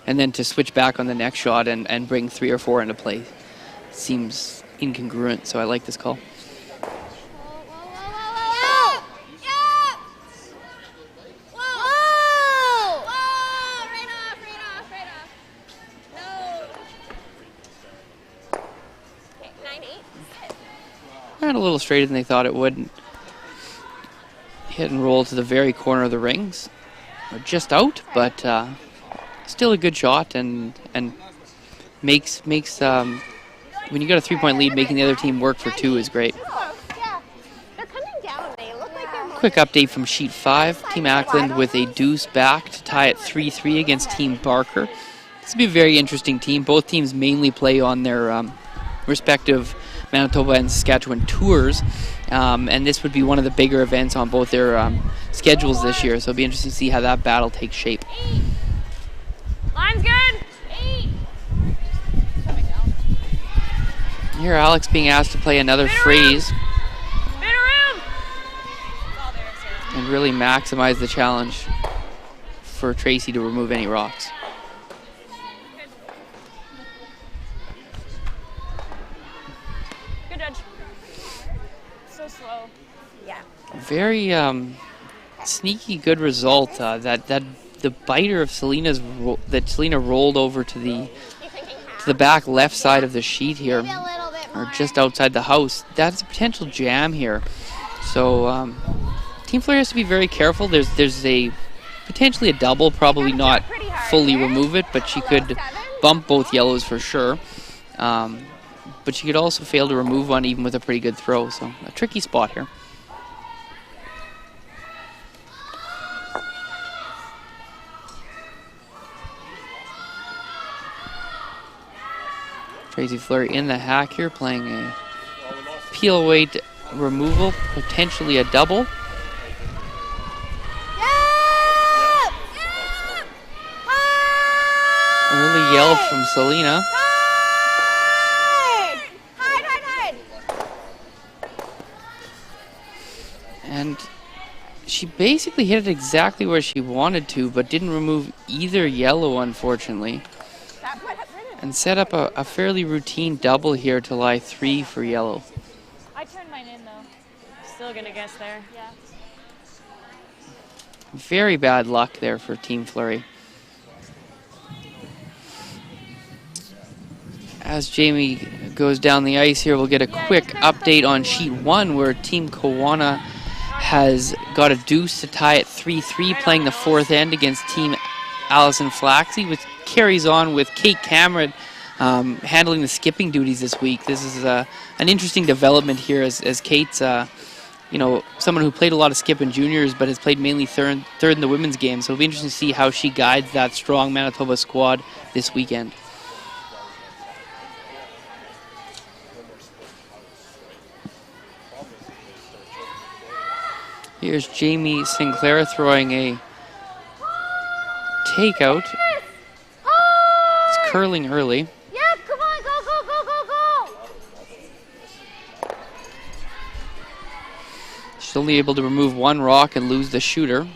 and then to switch back on the next shot and bring 3 or 4 into play seems incongruent, so I like this call. And a little straighter than they thought it would. Hit and roll to the very corner of the rings. Just out, but still a good shot, and makes when you got a 3-point lead, making the other team work for 2 is great. Quick update from sheet 5. Team Ackland with a deuce back to tie at 3-3 against Team Barker. This will be a very interesting team. Both teams mainly play on their respective Manitoba and Saskatchewan tours, and this would be one of the bigger events on both their schedules this year, so it'll be interesting to see how that battle takes shape. Line's good. 8. Here Alex being asked to play another phrase and really maximize the challenge for Tracy to remove any rocks. Good judge. So slow. Yeah. Very sneaky good result. That the biter of Selena's that Selena rolled over to the back left side of the sheet here, or just outside the house. That's a potential jam here. So Team Flurry has to be very careful. There's a potentially a double, probably not fully remove it, but she could bump both yellows for sure. But she could also fail to remove one even with a pretty good throw. So a tricky spot here. Tracy Fleury in the hack here, playing a peel weight removal, potentially a double. Early yell from Selena. And she basically hit it exactly where she wanted to, but didn't remove either yellow, unfortunately. And set up a fairly routine double here to lie 3 for yellow. I turned mine in, though. Still gonna guess there. Yeah. Very bad luck there for Team Fleury. As Jamie goes down the ice here, we'll get a quick update on sheet 1, where Team Kawana has got a deuce to tie at 3-3, playing the 4th end against Team Allison Flaxey, which carries on with Kate Cameron handling the skipping duties this week. This is an interesting development here, as Kate's someone who played a lot of skip in juniors but has played mainly third in the women's game. So it'll be interesting to see how she guides that strong Manitoba squad this weekend. Here's Jamie Sinclair throwing a takeout. It's curling early. Yep, come on, go, go, go, go, go. She's only able to remove 1 rock and lose the shooter. 9-9.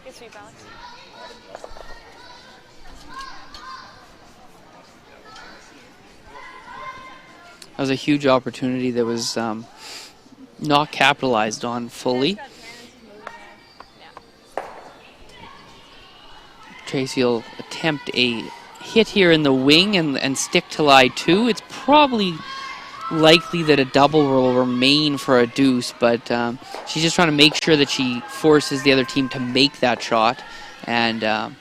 Good sweep, Alex. That was a huge opportunity that was not capitalized on fully. Tracy will attempt a hit here in the wing and stick to lie 2. It's probably likely that a double will remain for a deuce, but she's just trying to make sure that she forces the other team to make that shot and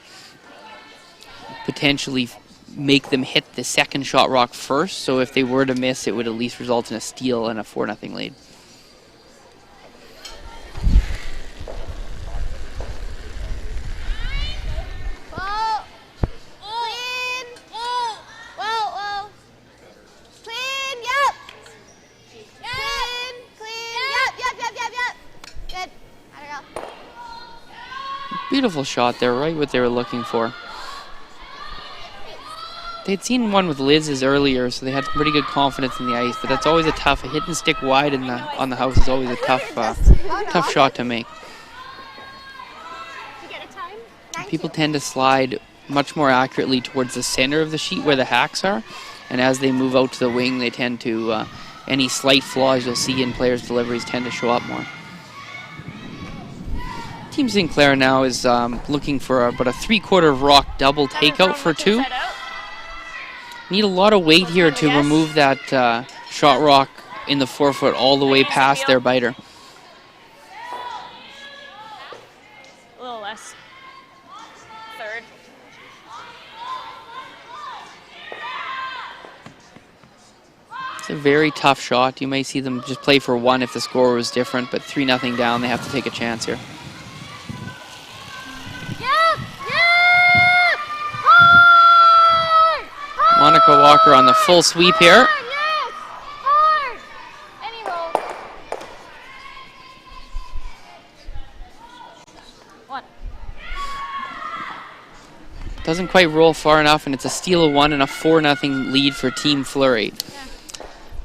potentially make them hit the second shot rock first. So if they were to miss, it would at least result in a steal and a 4-0 lead. Beautiful shot there, right what they were looking for. They'd seen one with Liz's earlier, so they had pretty good confidence in the ice, but that's always a tough, a hit and stick wide on the house is always a tough shot to make. people tend to slide much more accurately towards the center of the sheet where the hacks are, and as they move out to the wing, they tend to, any slight flaws you'll see in players' deliveries tend to show up more. Team Sinclair now is looking for about a 3/4 rock double takeout for 2. Need a lot of weight here to remove that shot rock in the forefoot all the way past their biter. A little less. Third. It's a very tough shot. You may see them just play for 1 if the score was different, but 3-0 down, they have to take a chance here. Monica Walker on the full sweep here. Doesn't quite roll far enough, and it's a steal of 1 and a 4-0 lead for Team Fleury.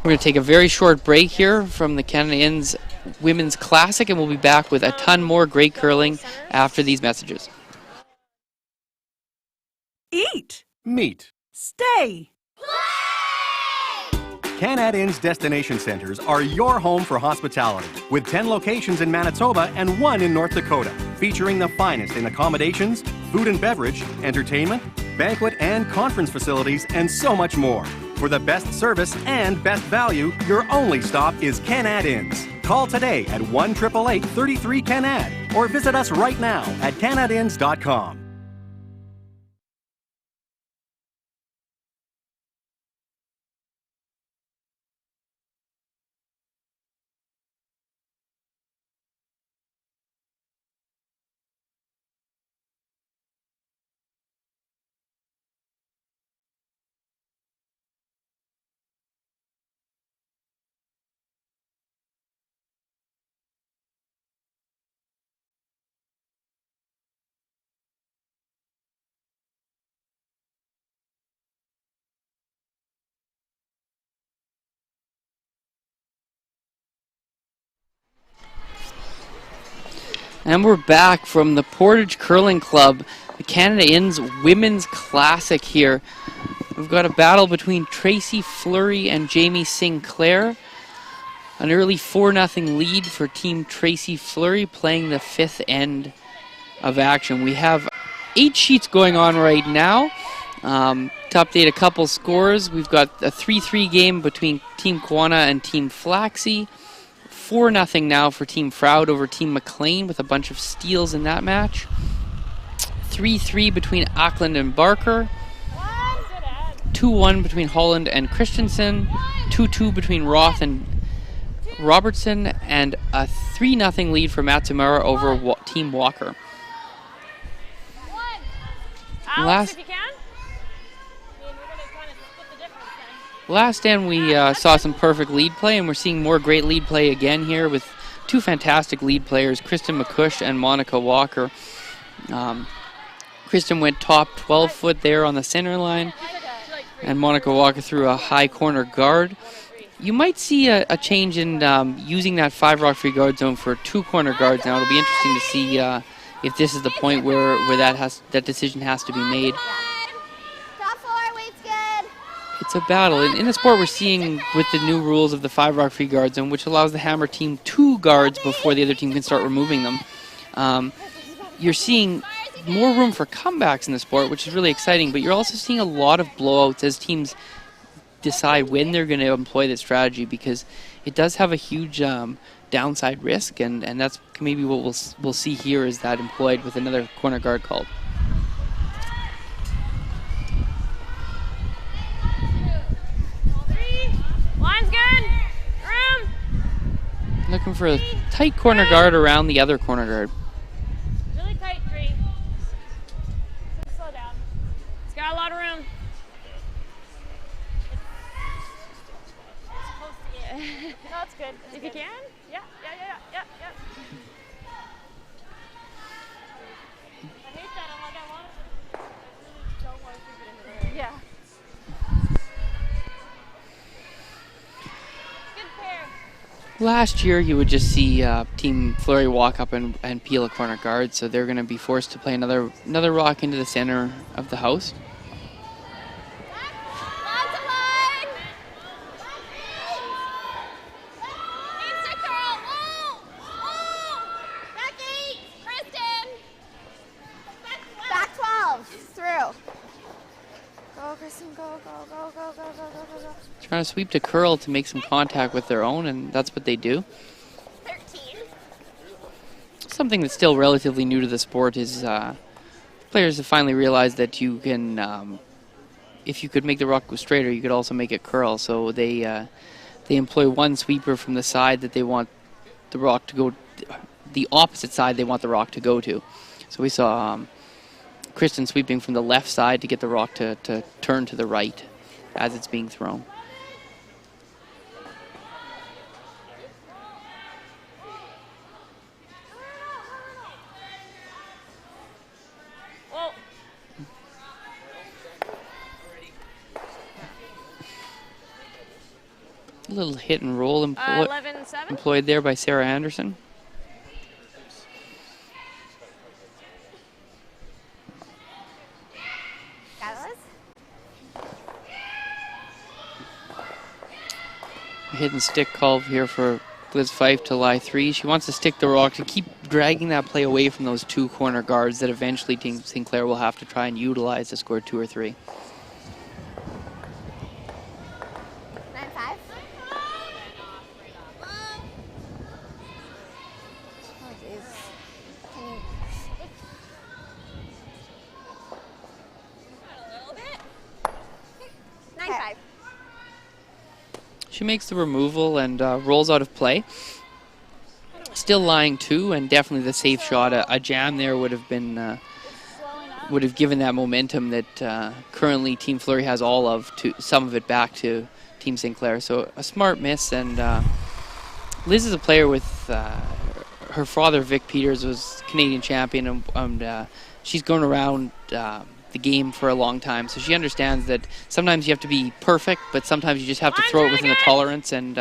We're going to take a very short break here from the Canada Inns Women's Classic, and we'll be back with a ton more great curling after these messages. Eat. Meet. Stay. Canad Inns Destination Centers are your home for hospitality, with 10 locations in Manitoba and 1 in North Dakota, featuring the finest in accommodations, food and beverage, entertainment, banquet and conference facilities, and so much more. For the best service and best value, your only stop is Canad Inns. Call today at 1-888-33-CANAD or visit us right now at canadinns.com. And we're back from the Portage Curling Club, the Canada Inns Women's Classic here. We've got a battle between Tracy Fleury and Jamie Sinclair. An early 4-0 lead for Team Tracy Fleury, playing the 5th end of action. We have 8 sheets going on right now. To update a couple scores, we've got a 3-3 game between Team Quanah and Team Flaxey. 4-0 now for Team Froud over Team McLean with a bunch of steals in that match. 3-3 between Auckland and Barker. 2-1 between Holland and Christensen. 2-2 between Roth and Robertson. And a 3-0 lead for Matsumura over Team Walker. Alex, if you can. Last end we saw some perfect lead play, and we're seeing more great lead play again here with 2 fantastic lead players, Kristen McCush and Monica Walker. Kristen went top 12-foot there on the center line, and Monica Walker threw a high corner guard. You might see a change in using that 5-rock free guard zone for 2 corner guards now. It'll be interesting to see if this is the point where that decision has to be made. It's a battle. In the sport, we're seeing with the new rules of the 5-rock free guard zone, which allows the Hammer team 2 guards before the other team can start removing them. You're seeing more room for comebacks in the sport, which is really exciting, but you're also seeing a lot of blowouts as teams decide when they're going to employ this strategy, because it does have a huge downside risk, and that's maybe what we'll see here is that employed with another corner guard called. Line's good. Room. Looking for a tight corner guard around the other corner guard. Really tight, 3. Slow down. It's got a lot of room. It's close to it. No, it's good. If you can. Yeah. I hate that. I'm like, I want it. I really don't want to keep it in the air. Yeah. Last year, you would just see Team Fleury walk up and peel a corner guard, so they're going to be forced to play another rock into the center of the house. Lots of line. Needs to curl. Whoa! Back 8. Kristen. Back 12. Through. Go, Kristen. Go, go, go, go, go, go, go, go, go. Trying to sweep to curl to make some contact with their own, and that's what they do. 13. Something that's still relatively new to the sport is players have finally realized that you can, if you could make the rock go straighter, you could also make it curl. So they employ one sweeper from the side that they want the rock to go, the opposite side they want the rock to go to. So we saw Kristen sweeping from the left side to get the rock to turn to the right as it's being thrown. A little hit and roll 11-7. employed there by Sarah Anderson. Hit and stick call here for Liz Fife to lie 3. She wants to stick the rock to keep dragging that play away from those 2 corner guards that eventually Team Sinclair will have to try and utilize to score 2 or 3. 9-5. Oh, jeez. Can you... A little bit. 9-5. She makes the removal and rolls out of play. Still lying 2, and definitely the safe shot. A jam there would have been would have given that momentum that currently Team Fleury has all of, to some of it back to Team Sinclair. So a smart miss, and Liz is a player with her father Vic Peters was Canadian champion, and she's gone around the game for a long time, so she understands that sometimes you have to be perfect, but sometimes you just have to throw it within the tolerance and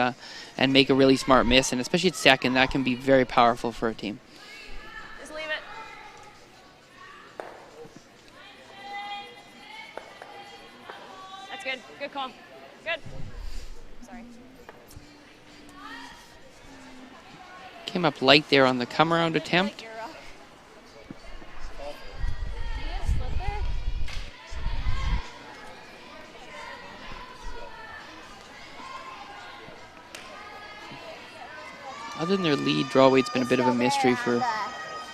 make a really smart miss, and especially at second, that can be very powerful for a team. Just leave it. That's good. Good call. Good. Sorry. Came up light there on the come around attempt. Other than their lead, draw weight's been a bit of a mystery for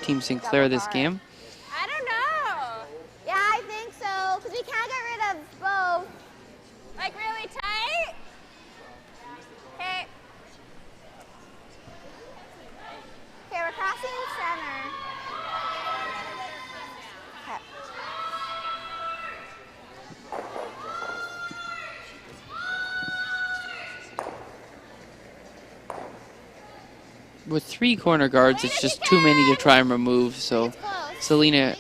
Team Sinclair this game. I don't know. Yeah, I think so, because we can't get rid of both. Like really tight? Okay. Okay, we're crossing center. Okay. With 3 corner guards, it's just too many to try and remove, so Selena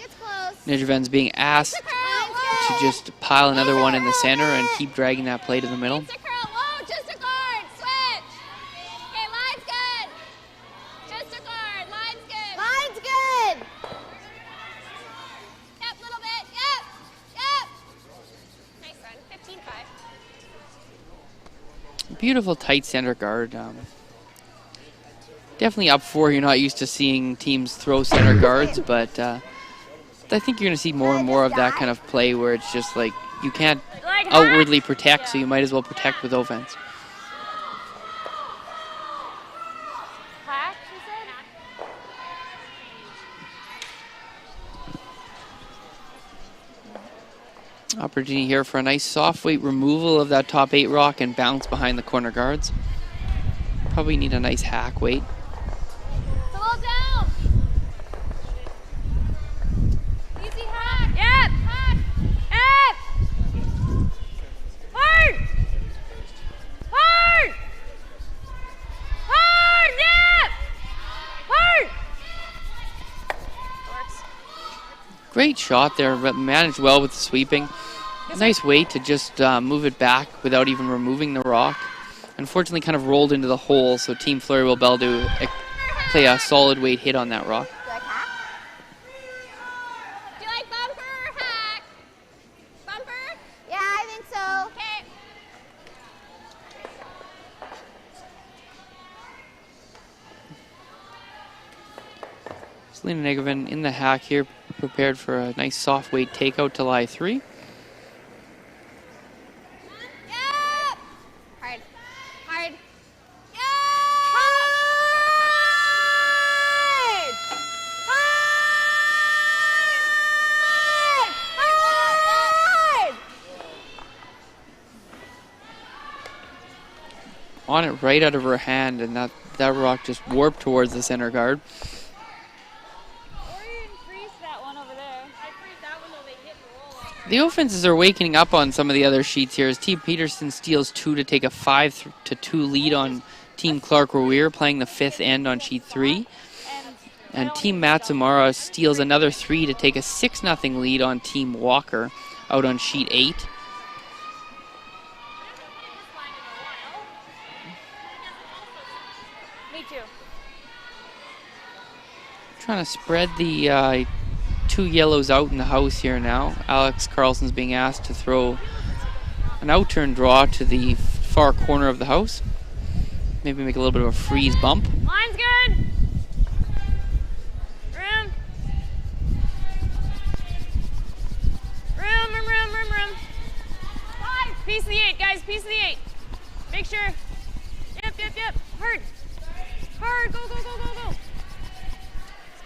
Nijerven's being asked to just pile another one in the center and keep dragging that play to the middle. Just a guard. Switch. Okay, line's good. Just a guard. Line's good. Line's good. Yep, little bit. Yep. Nice run. 15-5. Beautiful tight center guard. Definitely up 4. You're not used to seeing teams throw center guards, but I think you're going to see more and more of that kind of play where it's just like you can't outwardly protect, so you might as well protect with offense. Hack, she said? Opportunity here for a nice soft weight removal of that top 8 rock and bounce behind the corner guards. Probably need a nice hack weight. It's a little down. Easy hack. Yep. Hack. Yep. Hard. Hard. Hard. Yep. Hard. Works. Great shot there, but managed well with the sweeping. Nice way to just move it back without even removing the rock. Unfortunately, kind of rolled into the hole, so Team Fleury will be able to play a solid weight hit on that rock. Do you like hack? Do you like bumper or hack? Bumper? Yeah, I think so. Okay. Selena Negovin in the hack here, prepared for a nice soft weight takeout to lie 3. Yep. Hard. Hard. Yep. Hard! Hard! Hard! On it right out of her hand, and that rock just warped towards the center guard. The offenses are waking up on some of the other sheets here as Team Peterson steals 2 to take a 5-2 lead on Team Clark-Roweer, playing the 5th end on sheet 3. And Team Matsumara steals another 3 to take a 6-0 lead on Team Walker out on sheet 8. Me too. Trying to spread the 2 yellows out in the house here now. Alex Carlson's being asked to throw an out-turn draw to the far corner of the house. Maybe make a little bit of a freeze bump. Line's good. Room. Room. 5. Piece of the 8, guys. Piece of the 8. Make sure. Yep. Hard. Hard. Go. It's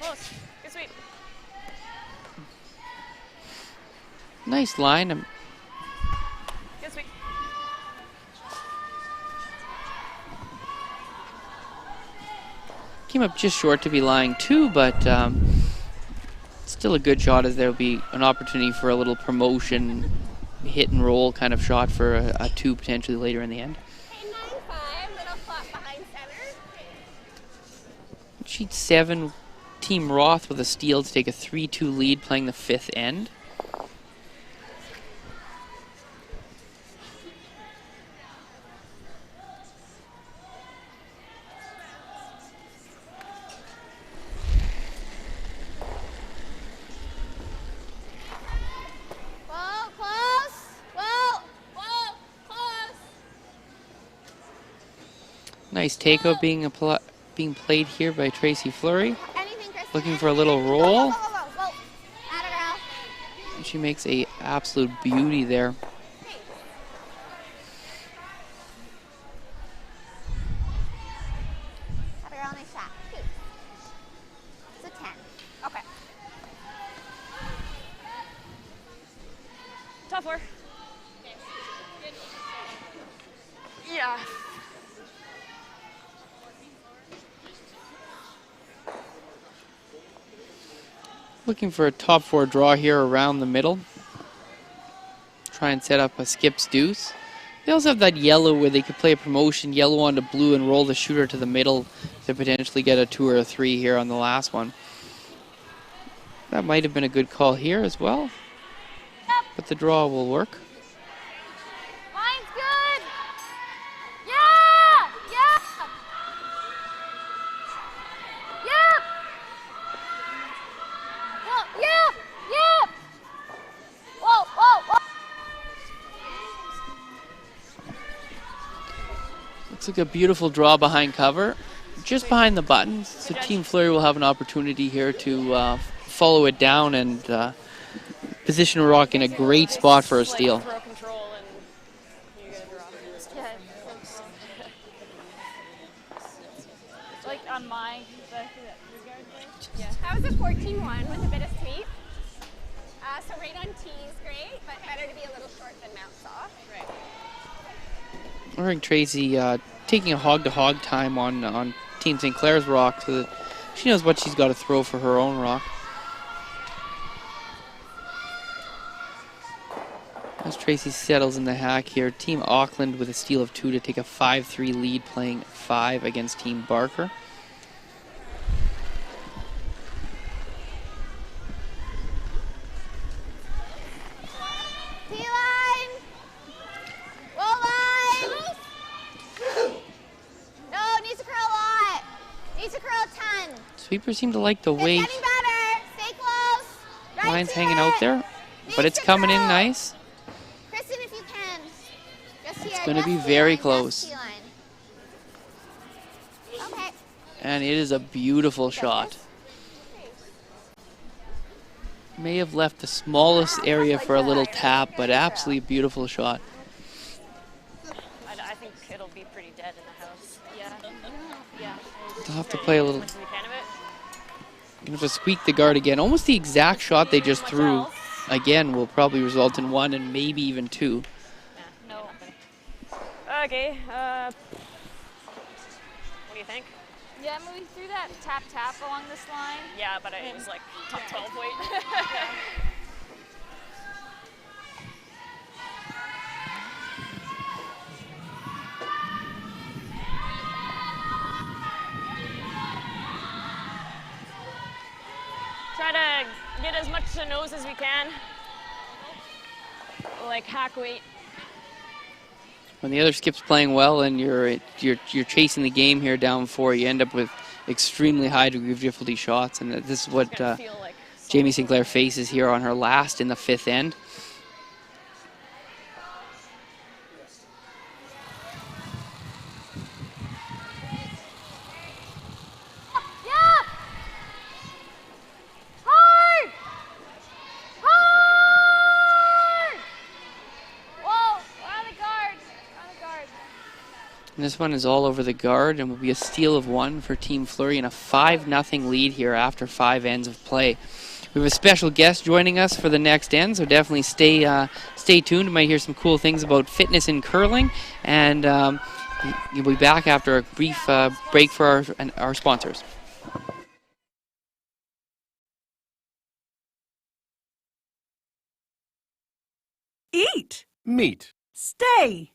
close. Good sweep. Nice line. Good sweep. Came up just short to be lying 2, but still a good shot, as there will be an opportunity for a little promotion, hit and roll kind of shot for a 2 potentially later in the end. Okay, 9-5. Little flop behind center. Sheet 7, Team Roth with a steal to take a 3-2 lead, playing the 5th end. Nice takeout being played here by Tracy Fleury. Anything, Kristen? Looking for a little roll. Whoa. Atta girl. And she makes a absolute beauty there. Atta girl, nice shot. Hey. It's a 10. Okay. Top 4. Yeah. Looking for a top 4 draw here around the middle. Try and set up a skip's deuce. They also have that yellow where they could play a promotion, yellow onto blue, and roll the shooter to the middle to potentially get a 2 or a 3 here on the last one. That might have been a good call here as well, but the draw will work. Line's good. Yeah. Yep. Whoa. Looks like a beautiful draw behind cover, just behind the buttons. So Team Fleury will have an opportunity here to follow it down and position a rock in a great spot for a steal. Throw control and you get a draw. Like on my regard there. Yeah. That was a 14-1 with a bit of sweep. So right on tee is great, but better to be a little short than Mount Soft. Right. I think Tracy taking a hog-to-hog time on Team St. Clair's rock so that she knows what she's got to throw for her own rock. As Tracy settles in the hack here, Team Auckland with a steal of 2 to take a 5-3 lead, playing 5 against Team Barker. Sweepers seem to like the It's way getting better. Stay close. Right line's to hanging it. out there, but it's Make coming in control. nice. Kristen, if you can. Just here. gonna just be T very line, just close. T line. Okay. And it is a beautiful shot. May have left the smallest area for a little tap, but absolutely beautiful shot. I think it'll be pretty dead in the house. Yeah. They'll have to play a little. Once we can of it. Gonna have to squeak the guard again. Almost the exact shot they just threw. Again, will probably result in 1 and maybe even 2. No. Okay. What do you think? Yeah, I mean, we threw that tap along this line. Yeah, but it was like top 12 weight. Try to get as much to nose as we can. Like hack weight. When the other skip's playing well and you're chasing the game here down 4, you end up with extremely high degree of difficulty shots, and this is what Feel like Jamie Sinclair faces here on her last in the 5th end. Yeah! Hard! Hard! Whoa, we're on the guard. We're on the guard. And this one is all over the guard and will be a steal of 1 for Team Fleury and a 5-0 lead here after 5 ends of play. We have a special guest joining us for the next end, so definitely stay tuned. You might hear some cool things about fitness and curling, and you'll be back after a brief break for our sponsors. Eat. Meet. Stay.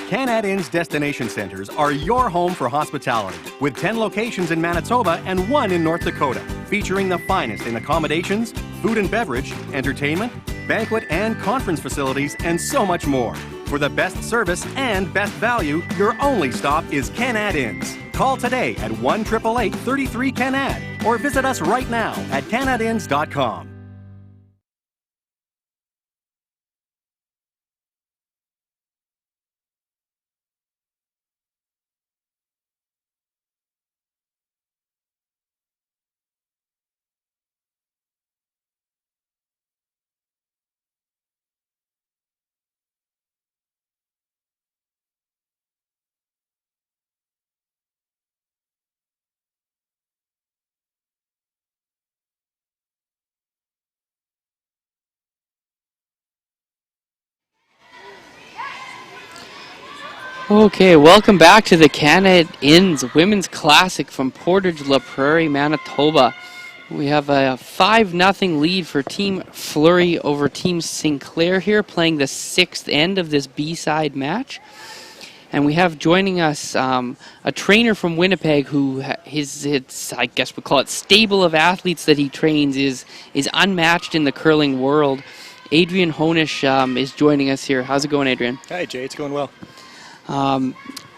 Canad Inn's destination centers are your home for hospitality, with 10 locations in Manitoba and 1 in North Dakota, featuring the finest in accommodations, food and beverage, entertainment, banquet and conference facilities, and so much more. For the best service and best value, your only stop is Canad Inns. Call today at 1-888-33-CANAD or visit us right now at canadinns.com. Okay, welcome back to the Canad Inns Women's Classic from Portage La Prairie, Manitoba. We have a 5-0 lead for Team Fleury over Team Sinclair here, playing the 6th end of this B-side match. And we have joining us a trainer from Winnipeg who I guess we call it stable of athletes that he trains is unmatched in the curling world. Adrian Honish is joining us here. How's it going, Adrian? Hi, Jay. It's going well.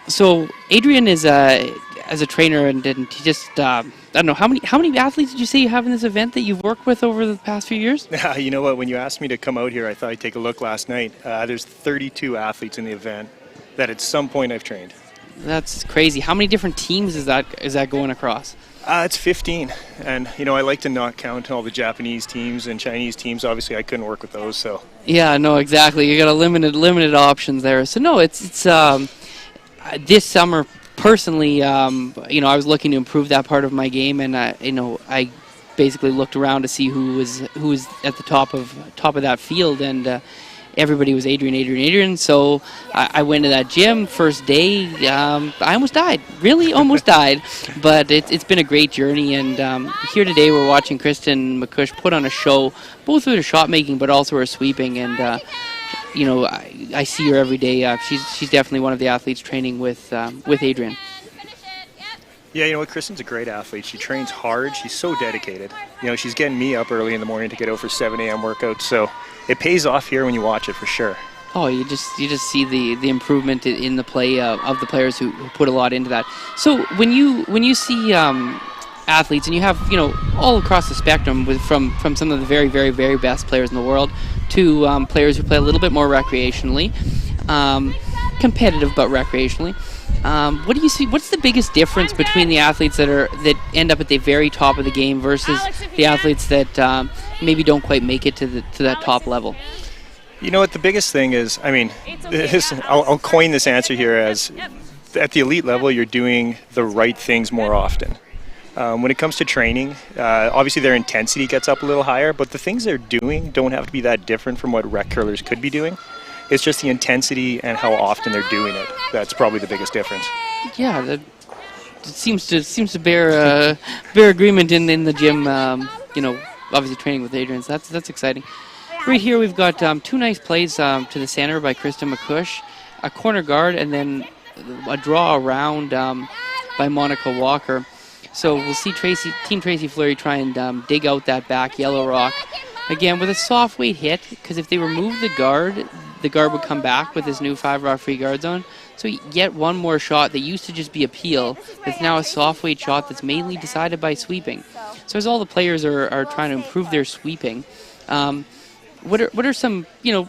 So Adrian is as a trainer, and he just I don't know how many athletes did you say you have in this event that you've worked with over the past few years? You know what? When you asked me to come out here, I thought I'd take a look last night. There's 32 athletes in the event that at some point I've trained. That's crazy. How many different teams is that going across? It's 15, and you know I like to not count all the Japanese teams and Chinese teams. Obviously, I couldn't work with those, so. Yeah, no, exactly. You got a limited options there. So no, it's this summer personally, I was looking to improve that part of my game, and I basically looked around to see who was at the top of that field, and everybody was Adrian. So I went to that gym first day. I almost died, really almost died, but it's been a great journey. And here today we're watching Kristen McCush put on a show, both with her shot making, but also her sweeping. And I see her every day. She's definitely one of the athletes training with Adrian. Yeah, you know what? Kristen's a great athlete. She trains hard. She's so dedicated. You know, she's getting me up early in the morning to get out for 7 a.m. workouts. So it pays off here when you watch it for sure. Oh, you just see the improvement in the play of the players who put a lot into that. So when you see athletes, and you have all across the spectrum from some of the very very very best players in the world to players who play a little bit more recreationally, competitive but recreationally. What do you see? What's the biggest difference between the athletes that end up at the very top of the game versus the athletes that maybe don't quite make it to that top level? You know what the biggest thing is? I mean, I'll coin this answer here as at the elite level, you're doing the right things more often. When it comes to training, obviously their intensity gets up a little higher, but the things they're doing don't have to be that different from what rec curlers could be doing. It's just the intensity and how often they're doing it. That's probably the biggest difference. Yeah, it seems to bear agreement in the gym. Obviously training with Adrian, so that's exciting. Right here we've got two nice plays to the center by Krista McCush, a corner guard, and then a draw around by Monica Walker. So we'll see Team Tracy Fleury try and dig out that back yellow rock. Again, with a soft weight hit, because if they remove the guard would come back with this new 5-rock free guard zone. So yet one more shot that used to just be a peel, that's now a soft weight shot that's mainly decided by sweeping. So as all the players are trying to improve their sweeping, what are some,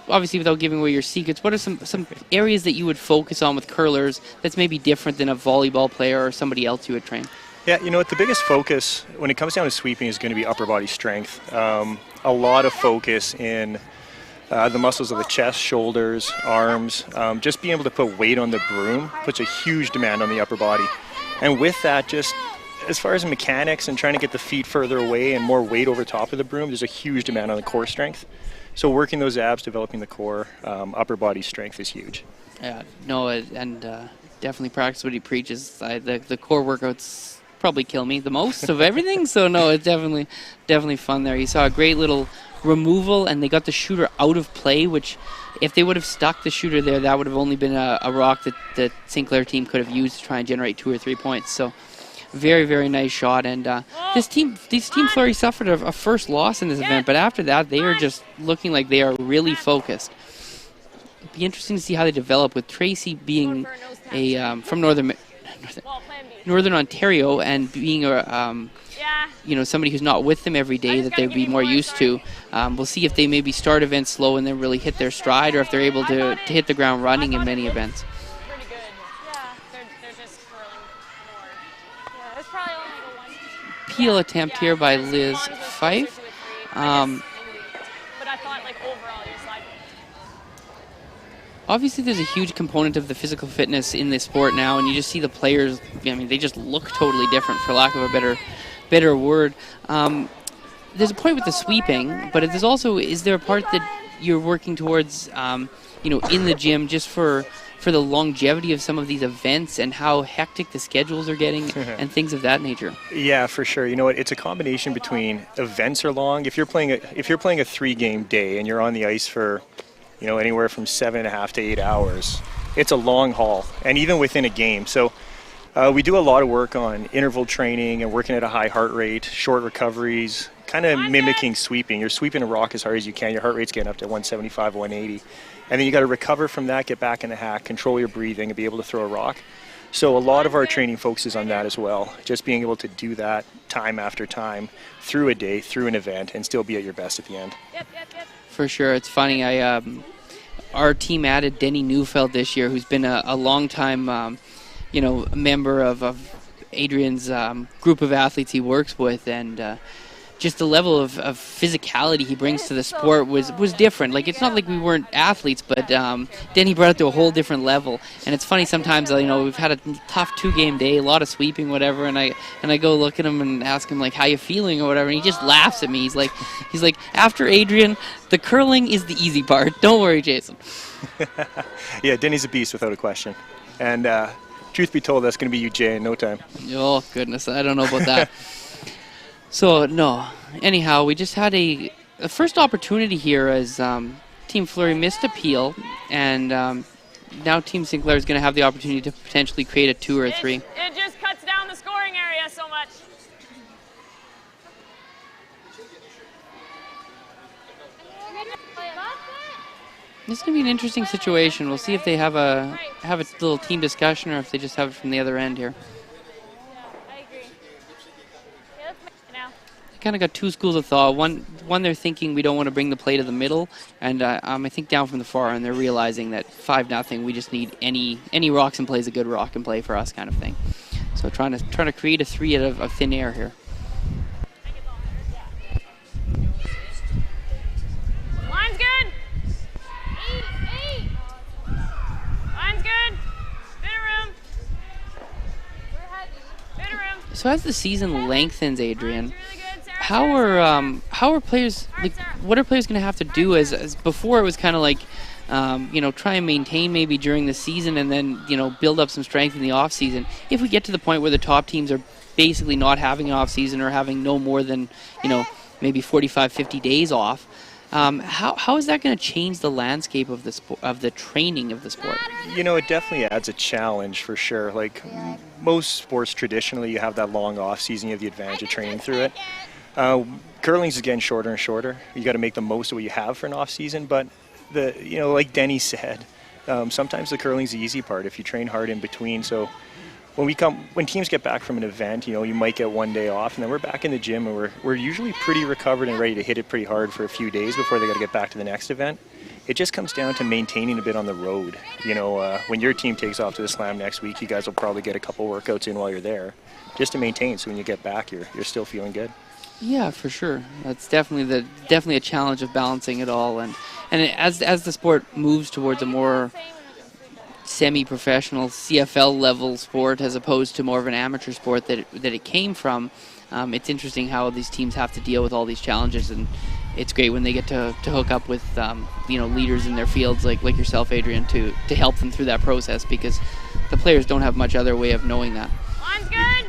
obviously without giving away your secrets, what are some areas that you would focus on with curlers that's maybe different than a volleyball player or somebody else you would train? Yeah, you know what, the biggest focus when it comes down to sweeping is going to be upper body strength. A lot of focus in the muscles of the chest, shoulders, arms. Just being able to put weight on the broom puts a huge demand on the upper body. And with that, just as far as mechanics and trying to get the feet further away and more weight over top of the broom, there's a huge demand on the core strength. So working those abs, developing the core, upper body strength is huge. Yeah, no, and definitely practice what he preaches. The core workouts probably kill me the most of everything, so no, it's definitely fun there. You saw a great little removal, and they got the shooter out of play, which if they would have stuck the shooter there, that would have only been a rock that the St. Clair team could have used to try and generate 2 or 3 points. So very, very nice shot. And this team Fleury suffered a first loss in this event, but after that, they are just looking like they are really focused. It'd be interesting to see how they develop, with Tracy being from Northern Ontario and being somebody who's not with them every day that they'd be more used to. We'll see if they maybe start events slow and then really hit their stride, or if they're able to hit the ground running in many events. Pretty good. Yeah. They're just curling more. Yeah, it's probably only like a 1. Peel attempt here by Liz Fife. But I thought overall your slide. Obviously, there's a huge component of the physical fitness in this sport now, and you just see the players. I mean, they just look totally different, for lack of a better word. There's a point with the sweeping, but there's also, is there a part that you're working towards, in the gym, just for the longevity of some of these events and how hectic the schedules are getting and things of that nature? Yeah, for sure. You know what? It's a combination between events are long. If you're playing a 3-game day and you're on the ice for anywhere from 7.5 to 8 hours, it's a long haul, and even within a game. So we do a lot of work on interval training and working at a high heart rate, short recoveries, kind of mimicking sweeping. You're sweeping a rock as hard as you can. Your heart rate's getting up to 175, 180. And then you got to recover from that, get back in the hack, control your breathing, and be able to throw a rock. So a lot of our training focuses on that as well, just being able to do that time after time through a day, through an event, and still be at your best at the end. Yep. For sure. It's funny. Our team added Denny Neufeld this year, who's been a long-time, member of Adrian's group of athletes he works with, and just the level of physicality he brings to the sport was different. Like, it's not like we weren't athletes, but Denny brought it to a whole different level. And it's funny sometimes, we've had a tough 2-game day, a lot of sweeping, whatever, and I go look at him and ask him how you feeling or whatever, and he just laughs at me. He's like, after Adrian, the curling is the easy part. Don't worry, Jason. Yeah, Denny's a beast without a question. And truth be told, that's going to be UJ in no time. Oh, goodness, I don't know about that. So, no. Anyhow, we just had a first opportunity here as Team Fleury missed a peel, and now Team St. Clair is going to have the opportunity to potentially create a 2 or 3. It just cuts down the scoring area so much. This is going to be an interesting situation. We'll see if they have a little team discussion or if they just have it from the other end here. Yeah, I agree. Yeah, that's my now. They kind of got two schools of thought. One they're thinking we don't want to bring the play to the middle, and I think down from the far, and they're realizing that 5-0, we just need any rocks and play is a good rock and play for us kind of thing. So trying to create a 3 out of thin air here. Line's good. 8. Line's good. Bit of room. Bit of room. So as the season lengthens, Adrian, Really good. Sarah, how are players like? What are players going to have to do? As before, it was kind of like, try and maintain maybe during the season, and then build up some strength in the off season. If we get to the point where the top teams are basically not having an off season or having no more than maybe 45, 50 days off, how is that going to change the landscape of the of the training of the sport? It definitely adds a challenge for sure. Like most sports, traditionally, you have that long off season. You have the advantage of training through it. Curling's is getting shorter and shorter. You got to make the most of what you have for an off season. But like Denny said, sometimes the curling's the easy part if you train hard in between. So when teams get back from an event, you might get one day off, and then we're back in the gym, and we're usually pretty recovered and ready to hit it pretty hard for a few days before they got to get back to the next event. It just comes down to maintaining a bit on the road. When your team takes off to the Slam next week, you guys will probably get a couple workouts in while you're there, just to maintain. So when you get back, you're still feeling good. Yeah, for sure. That's definitely a challenge of balancing it all, and as the sport moves towards a more semi-professional CFL level sport as opposed to more of an amateur sport that it came from, it's interesting how these teams have to deal with all these challenges, and it's great when they get to hook up with leaders in their fields like yourself, Adrian, to help them through that process, because the players don't have much other way of knowing that. Line's good.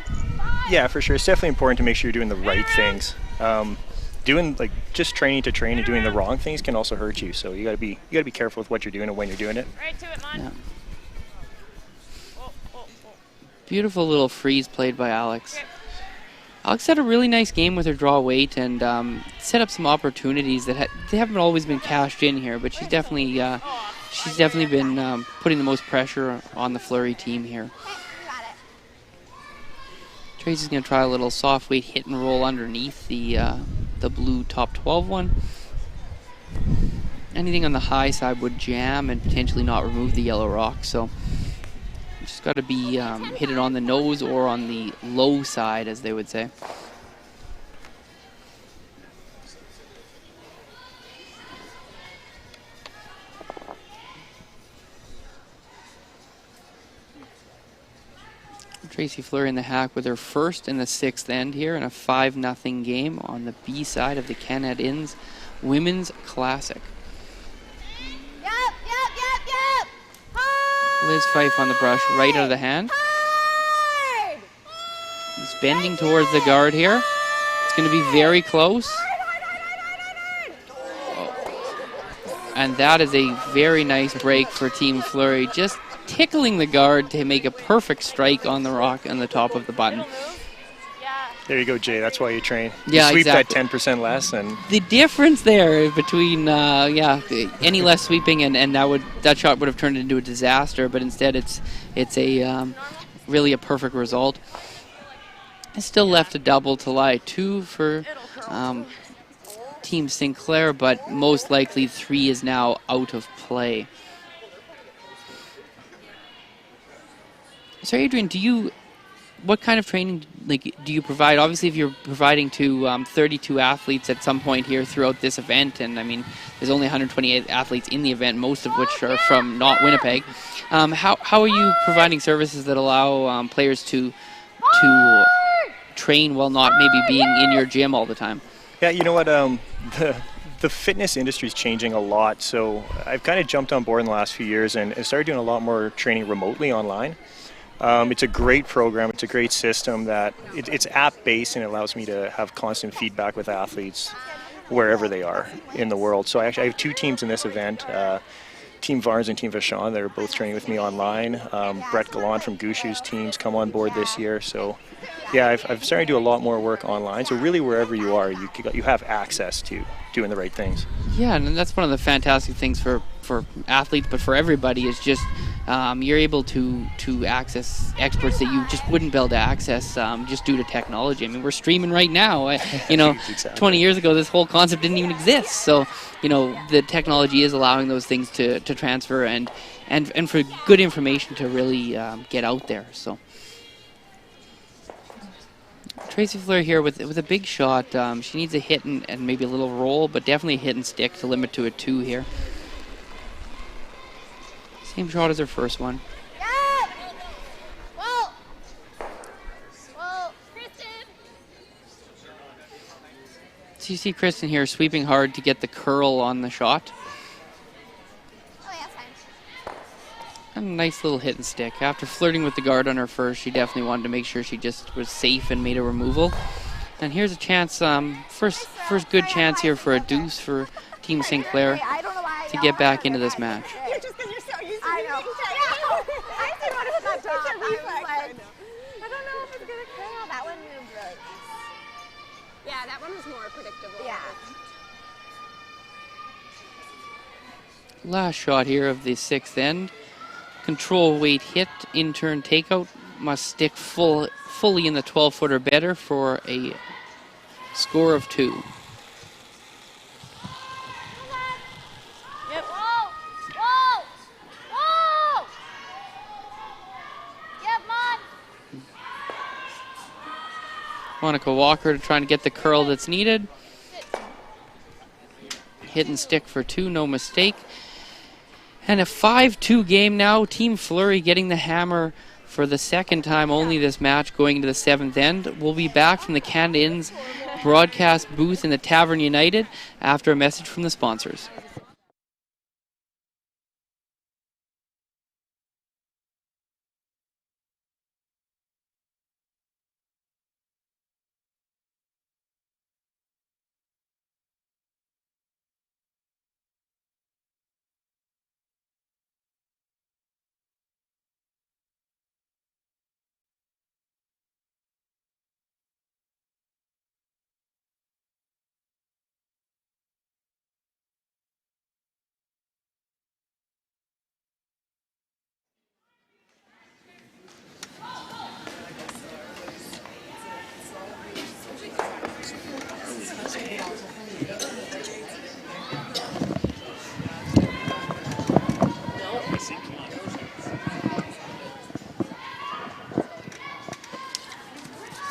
Yeah, for sure. It's definitely important to make sure you're doing the right things. Doing just training to train and doing the wrong things can also hurt you. So you gotta be careful with what you're doing and when you're doing it. Right to it, Mon. Yeah. Beautiful little freeze played by Alex. Alex had a really nice game with her draw weight and set up some opportunities that they haven't always been cashed in here, but she's definitely been putting the most pressure on the Fleury team here. Tracy's going to try a little soft weight hit and roll underneath the blue top 12 one. Anything on the high side would jam and potentially not remove the yellow rock, so just got to be hit it on the nose or on the low side, as they would say. Tracy Fleury in the hack with her first in the 6th end here in a 5-0 game on the B side of the Canad Inns Women's Classic. Yep. Liz Fife on the brush right out of the hand. Hard. He's bending towards the guard here. It's going to be very close. And that is a very nice break for Team Fleury. Just tickling the guard to make a perfect strike on the rock on the top of the button. There you go, Jay. That's why you train. Yeah, you sweep exactly. that 10% less, and The difference there between any less sweeping and that shot would have turned into a disaster, but instead it's a really a perfect result. It's still left a double to lie 2 for Team Sinclair, but most likely 3 is now out of play. So Adrian, what kind of training do you provide? Obviously, if you're providing to 32 athletes at some point here throughout this event, and I mean, there's only 128 athletes in the event, most of which are from not Winnipeg. How are you providing services that allow players to train while not maybe being in your gym all the time? yeah, you know what? The fitness industry is changing a lot, so I've kind of jumped on board in the last few years and started doing a lot more training remotely online. It's a great program. It's a great system that it's app-based, and it allows me to have constant feedback with athletes wherever they are in the world. So I have 2 teams in this event, Team Varnes and Team Vachon. They're both training with me online. Brett Gallant from Gushu's teams come on board this year. So yeah, I've started to do a lot more work online. So really wherever you are, you have access to doing the right things. Yeah, and that's one of the fantastic things for for athletes, but for everybody, is just you're able to access experts that you just wouldn't be able to access just due to technology. I mean, we're streaming right now. Exactly. 20 years ago, this whole concept didn't even exist. So, the technology is allowing those things to transfer and for good information to really get out there. So, Tracy Fleury here with a big shot. She needs a hit and maybe a little roll, but definitely a hit and stick to limit to a 2 here. Same shot as her first one. Yeah. Whoa. Whoa. Kristen! So you see Kristen here sweeping hard to get the curl on the shot. Oh, yeah, fine. And a nice little hit and stick. After flirting with the guard on her first, she definitely wanted to make sure she just was safe and made a removal. And here's a chance, first good chance here for a deuce for Team Sinclair to get back into this match. You're just because you're so used to I being know. taken. I see one of the top. I was reflex, like, I know. I don't know if it's gonna curl. That one moved really. Yeah, that one was more predictable. Yeah. Last shot here of the 6th end. Control weight hit, in turn takeout. Must stick fully in the 12-foot or better for a score of 2. Yep. Whoa! Whoa! Whoa! Yep, Mom. Monica Walker trying to get the curl that's needed. Hit and stick for 2, no mistake. And a 5-2 game now. Team Fleury getting the hammer for the second time only this match, going into the 7th end. We'll be back from the Canad Inn's broadcast booth in the Tavern United after a message from the sponsors.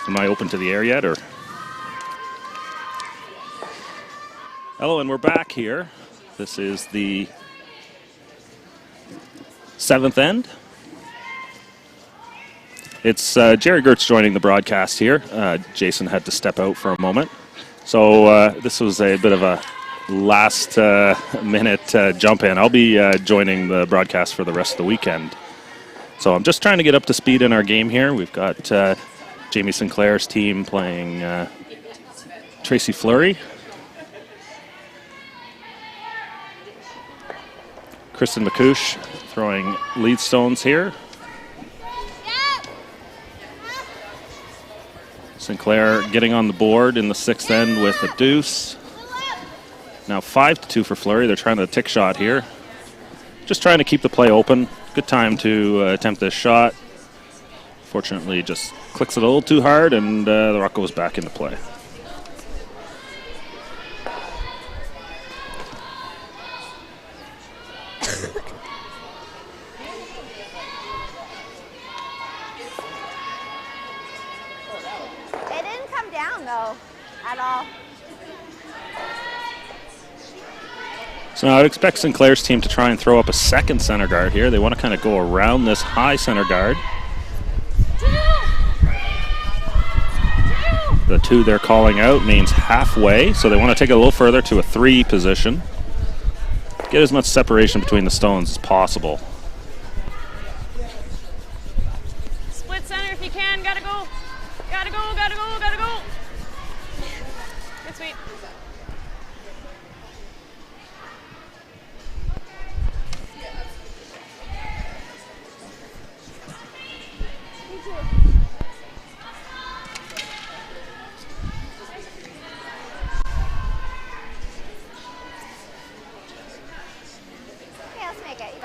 Am I open to the air yet, or? Hello, and we're back here. This is the 7th end. It's Jerry Gertz joining the broadcast here. Jason had to step out for a moment. So this was a bit of a last minute jump in. I'll be joining the broadcast for the rest of the weekend. So I'm just trying to get up to speed in our game here. We've got Jamie Sinclair's team playing Tracy Fleury. Kristen McCouche throwing lead stones here. Sinclair getting on the board in the 6th end with a deuce. Now 5-2 for Fleury. They're trying to tick shot here. Just trying to keep the play open. Good time to attempt this shot. Fortunately, just clicks it a little too hard, and the rock goes back into play. It didn't come down though, at all. So now I'd expect Sinclair's team to try and throw up a second center guard here. They want to kind of go around this high center guard. The 2 they're calling out means halfway, so they want to take it a little further to a 3 position. Get as much separation between the stones as possible. Split center if you can. Gotta go. Gotta go, gotta go, gotta go. Good sweep.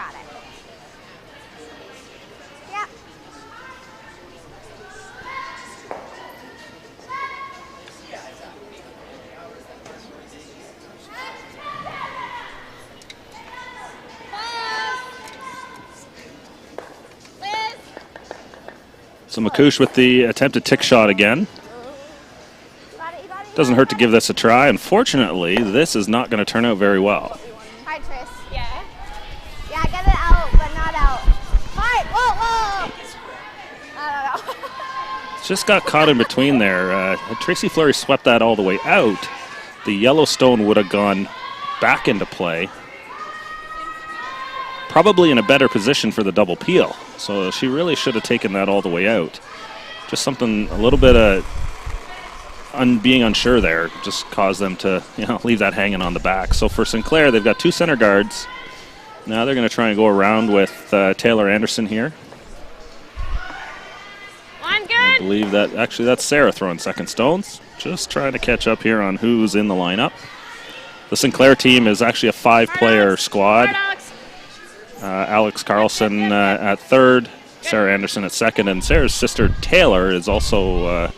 got it. Yep. So McCouche with the attempted tick shot again. Doesn't hurt to give this a try. Unfortunately, this is not going to turn out very well. Hi, Tris. Yeah. Yeah, get it out, but not out. Hi. Whoa, whoa. I don't know. Just got caught in between there. Had Tracy Fleury swept that all the way out, the yellow stone would have gone back into play. Probably in a better position for the double peel. So she really should have taken that all the way out. Just something, a little bit of being unsure there just caused them to leave that hanging on the back. So for Sinclair, they've got two center guards. Now they're going to try and go around with Taylor Anderson here. Line good. I believe that actually that's Sarah throwing second stones. Just trying to catch up here on who's in the lineup. The Sinclair team is actually a 5-player squad. Alex Carlson at third, Sarah Anderson at second, and Sarah's sister Taylor is also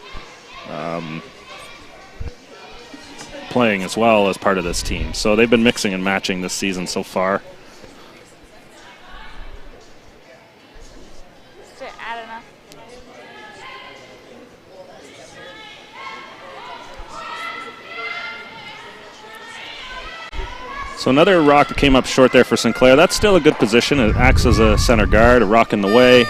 playing as well as part of this team. So they've been mixing and matching this season so far. Add enough. So another rock that came up short there for Sinclair. That's still a good position. It acts as a center guard, a rock in the way.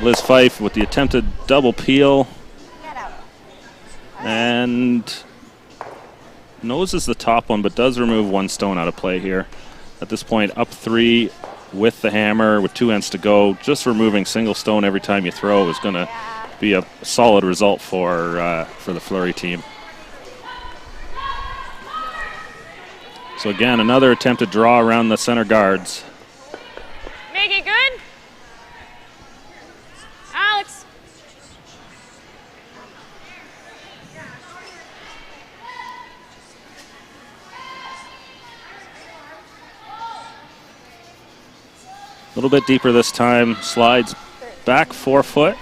Liz Fife with the attempted double peel. And noses the top one, but does remove one stone out of play here. At this point, up 3 with the hammer, with 2 ends to go. Just removing single stone every time you throw is going to be a solid result for the Fleury team. So again, another attempted draw around the center guards. Make it good. Alex. A little bit deeper this time. Slides back 4 foot.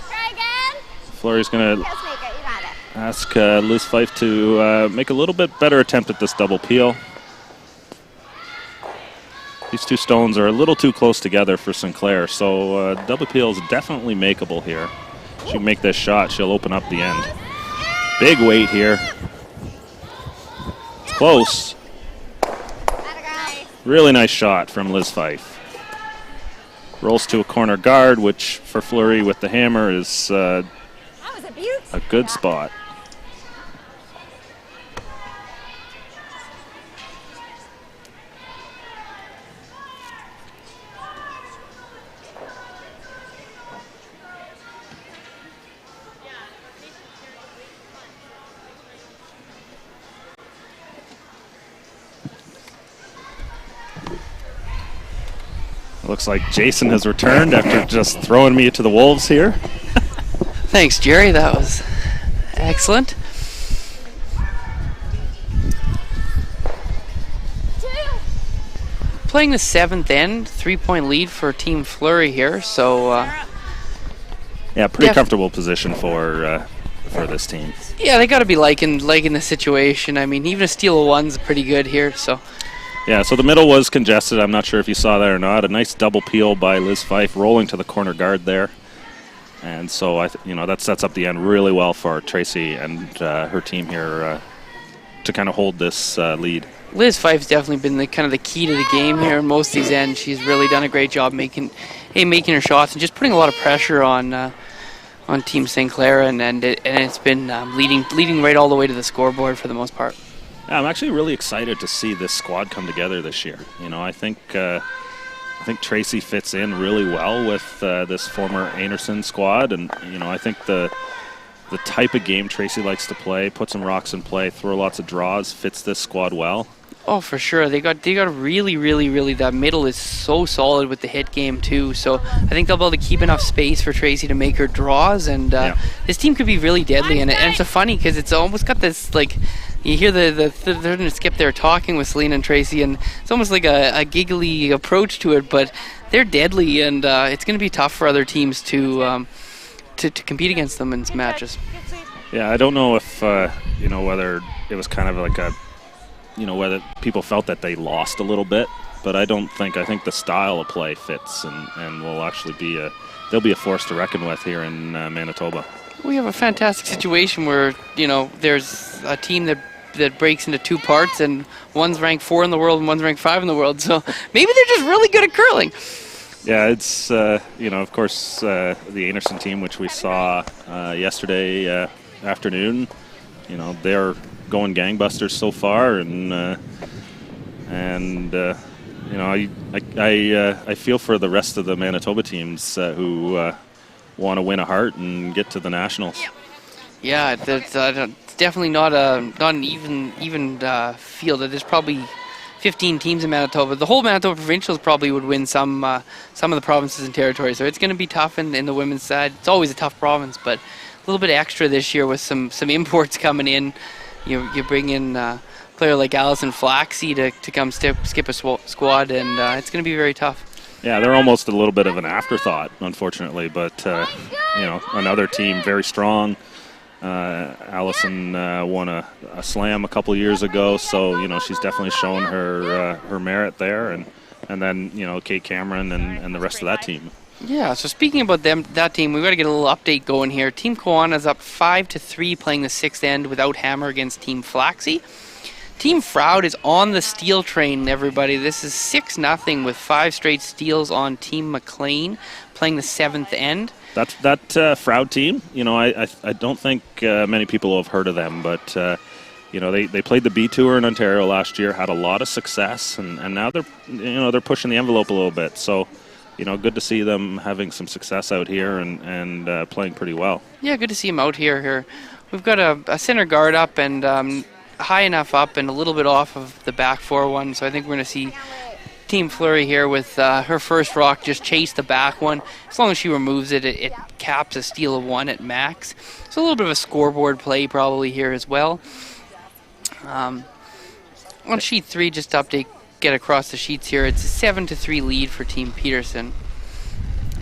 Try again. Fleury's going to Yes, make it. You got it. ask Liz Fife to make a little bit better attempt at this double peel. These two stones are a little too close together for Sinclair, so double peel is definitely makeable here. She can make this shot, she'll open up the end. Big weight here. It's close. Really nice shot from Liz Fife. Rolls to a corner guard, which for Fleury with the hammer is a good spot. Looks like Jason has returned after just throwing me to the wolves here. Thanks, Jerry. That was excellent. Playing the 7th end, 3-point lead for Team Fleury here. So, yeah, pretty comfortable position for this team. Yeah, they got to be liking the situation. I mean, even a steal of one's pretty good here. So. Yeah, so the middle was congested. I'm not sure if you saw that or not. A nice double peel by Liz Fife, rolling to the corner guard there. And so, that sets up the end really well for Tracy and her team here to kind of hold this lead. Liz Fife's definitely been the key to the game here in most of these ends. She's really done a great job making her shots and just putting a lot of pressure on Team Sinclair, and it's been leading right all the way to the scoreboard for the most part. Yeah, I'm actually really excited to see this squad come together this year. I think Tracy fits in really well with this former Anderson squad, and I think the type of game Tracy likes to play, put some rocks in play, throw lots of draws, fits this squad well. Oh, for sure. They got really, that middle is so solid with the hit game too. So I think they'll be able to keep enough space for Tracy to make her draws, and this team could be really deadly. And it's so funny because it's almost got this You hear they're going to skip there talking with Selena and Tracy, and it's almost like a giggly approach to it, but they're deadly, and it's going to be tough for other teams to compete against them in some matches. Yeah, I don't know if, whether it was kind of like whether people felt that they lost a little bit, but I think the style of play fits and will actually they'll be a force to reckon with here in Manitoba. We have a fantastic situation where, there's a team that breaks into two parts, and one's ranked 4 in the world and one's ranked 5 in the world. So maybe they're just really good at curling. Yeah, it's, of course, the Anderson team, which we saw yesterday afternoon, they're going gangbusters so far. I feel for the rest of the Manitoba teams who want to win a heart and get to the Nationals. Yeah, it's definitely not an even field. There's probably 15 teams in Manitoba. The whole Manitoba Provincials probably would win some of the provinces and territories. So it's going to be tough in the women's side. It's always a tough province, but a little bit extra this year with some imports coming in. You bring in a player like Allison Flaxey to come skip a squad, and it's going to be very tough. Yeah, they're almost a little bit of an afterthought, unfortunately, but another team very strong. Allison won a slam a couple years ago, so she's definitely shown her merit there, and then Kate Cameron and the rest of that team. Yeah, so speaking about that team, we've got to get a little update going here. Team Koana's up 5-3 playing the 6th end without hammer against Team Flaxey. Team Froud is on the steal train, everybody. This is 6-0 with 5 straight steals on Team McLean playing the 7th end. That Froud team, I don't think many people have heard of them, but they played the B Tour in Ontario last year, had a lot of success, and now they're pushing the envelope a little bit. So, good to see them having some success out here and playing pretty well. Yeah, good to see them out here. We've got a center guard up and high enough up and a little bit off of the back 4-1, so I think we're going to see Team Fleury here with her first rock just chase the back one. As long as she removes it, it caps a steal of 1 at max. So a little bit of a scoreboard play probably here as well. On sheet 3, just to get across the sheets here, it's a 7-3 lead for Team Peterson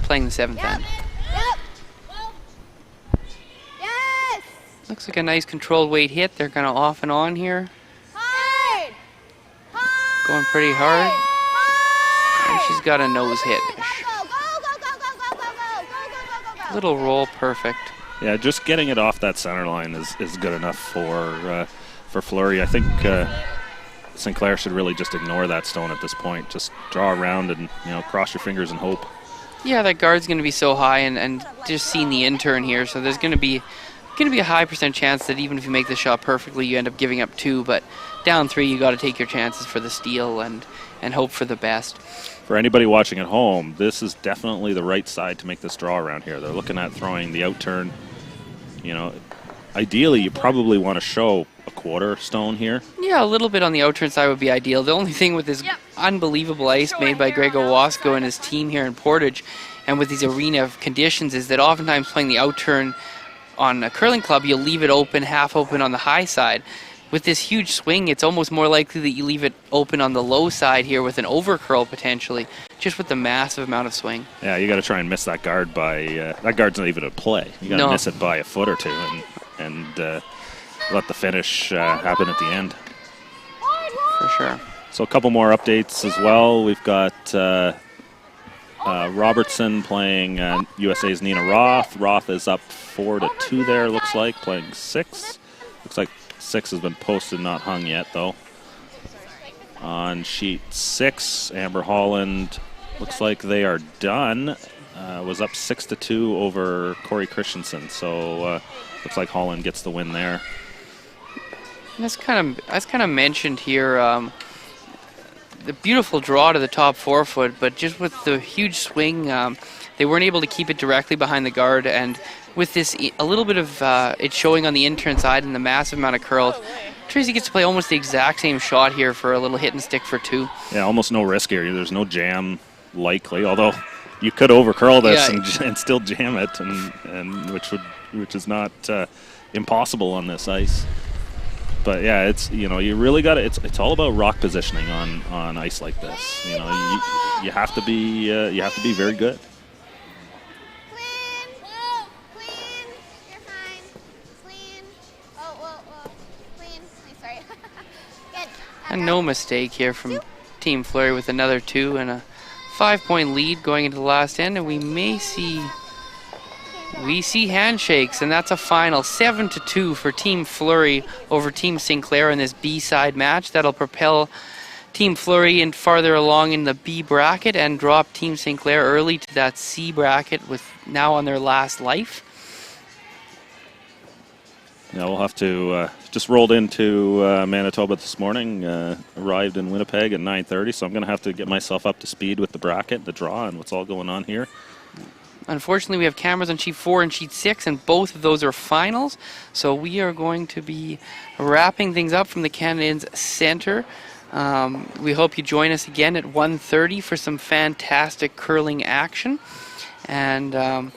playing the 7th end. Yes! Looks like a nice controlled weight hit. They're kind of off and on here. Hard! Going pretty hard. And she's got a nose hit. Little roll, perfect. Yeah, just getting it off that center line is good enough for Fleury. I think Sinclair should really just ignore that stone at this point. Just draw around and cross your fingers and hope. Yeah, that guard's going to be so high, and just seeing the intern here, so there's going to be a high % chance that even if you make the shot perfectly, you end up giving up 2. But down 3, you got to take your chances for the steal and hope for the best. For anybody watching at home, this is definitely the right side to make this draw around here. They're looking at throwing the out turn. Ideally, you probably want to show a quarter stone here. Yeah, a little bit on the out turn side would be ideal. The only thing with this unbelievable ice made by Greg Owasco and his team here in Portage, and with these arena conditions, is that oftentimes playing the out turn on a curling club, you'll leave it open, half open on the high side. With this huge swing, it's almost more likely that you leave it open on the low side here with an over curl potentially, just with the massive amount of swing. Yeah, you got to try and miss that guard by that guard's not even a play. You got to miss it by a foot or two and let the finish happen at the end. For sure. So a couple more updates as well. We've got Robertson playing USA's Nina Roth. Roth is up 4-2 there, looks like, playing 6. Looks like 6 has been posted, not hung yet, though. On sheet 6, Amber Holland, looks like they are done. Was up 6-2 over Corey Christensen, so looks like Holland gets the win there. That's kind of mentioned here. The beautiful draw to the top 4 foot, but just with the huge swing, they weren't able to keep it directly behind the guard, and with this a little bit of it showing on the intern side and the massive amount of curls, Tracy gets to play almost the exact same shot here for a little hit and stick for 2. Yeah, almost no risk here. There's no jam likely, although you could over curl this and still jam it, and which is not impossible on this ice. But yeah, it's you really got to. It's all about rock positioning on ice like this. You have to be very good. Clean. Clean. You're fine. Clean. Whoa. Clean. Sorry. Good. And no mistake here from Team Fleury with another 2 and a 5-point lead going into the last end, and we see handshakes, and that's a final 7-2 for Team Fleury over Team Sinclair in this B-side match. That'll propel Team Fleury in farther along in the B bracket and drop Team Sinclair early to that C bracket with now on their last life. Yeah, we'll have to just rolled into Manitoba this morning, arrived in Winnipeg at 9:30, so I'm going to have to get myself up to speed with the bracket, the draw, and what's all going on here. Unfortunately, we have cameras on sheet 4 and sheet 6, and both of those are finals. So we are going to be wrapping things up from the Canadians Center. We hope you join us again at 1:30 for some fantastic curling action. And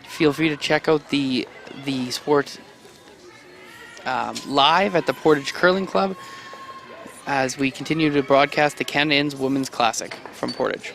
feel free to check out the sport live at the Portage Curling Club as we continue to broadcast the Canadians Women's Classic from Portage.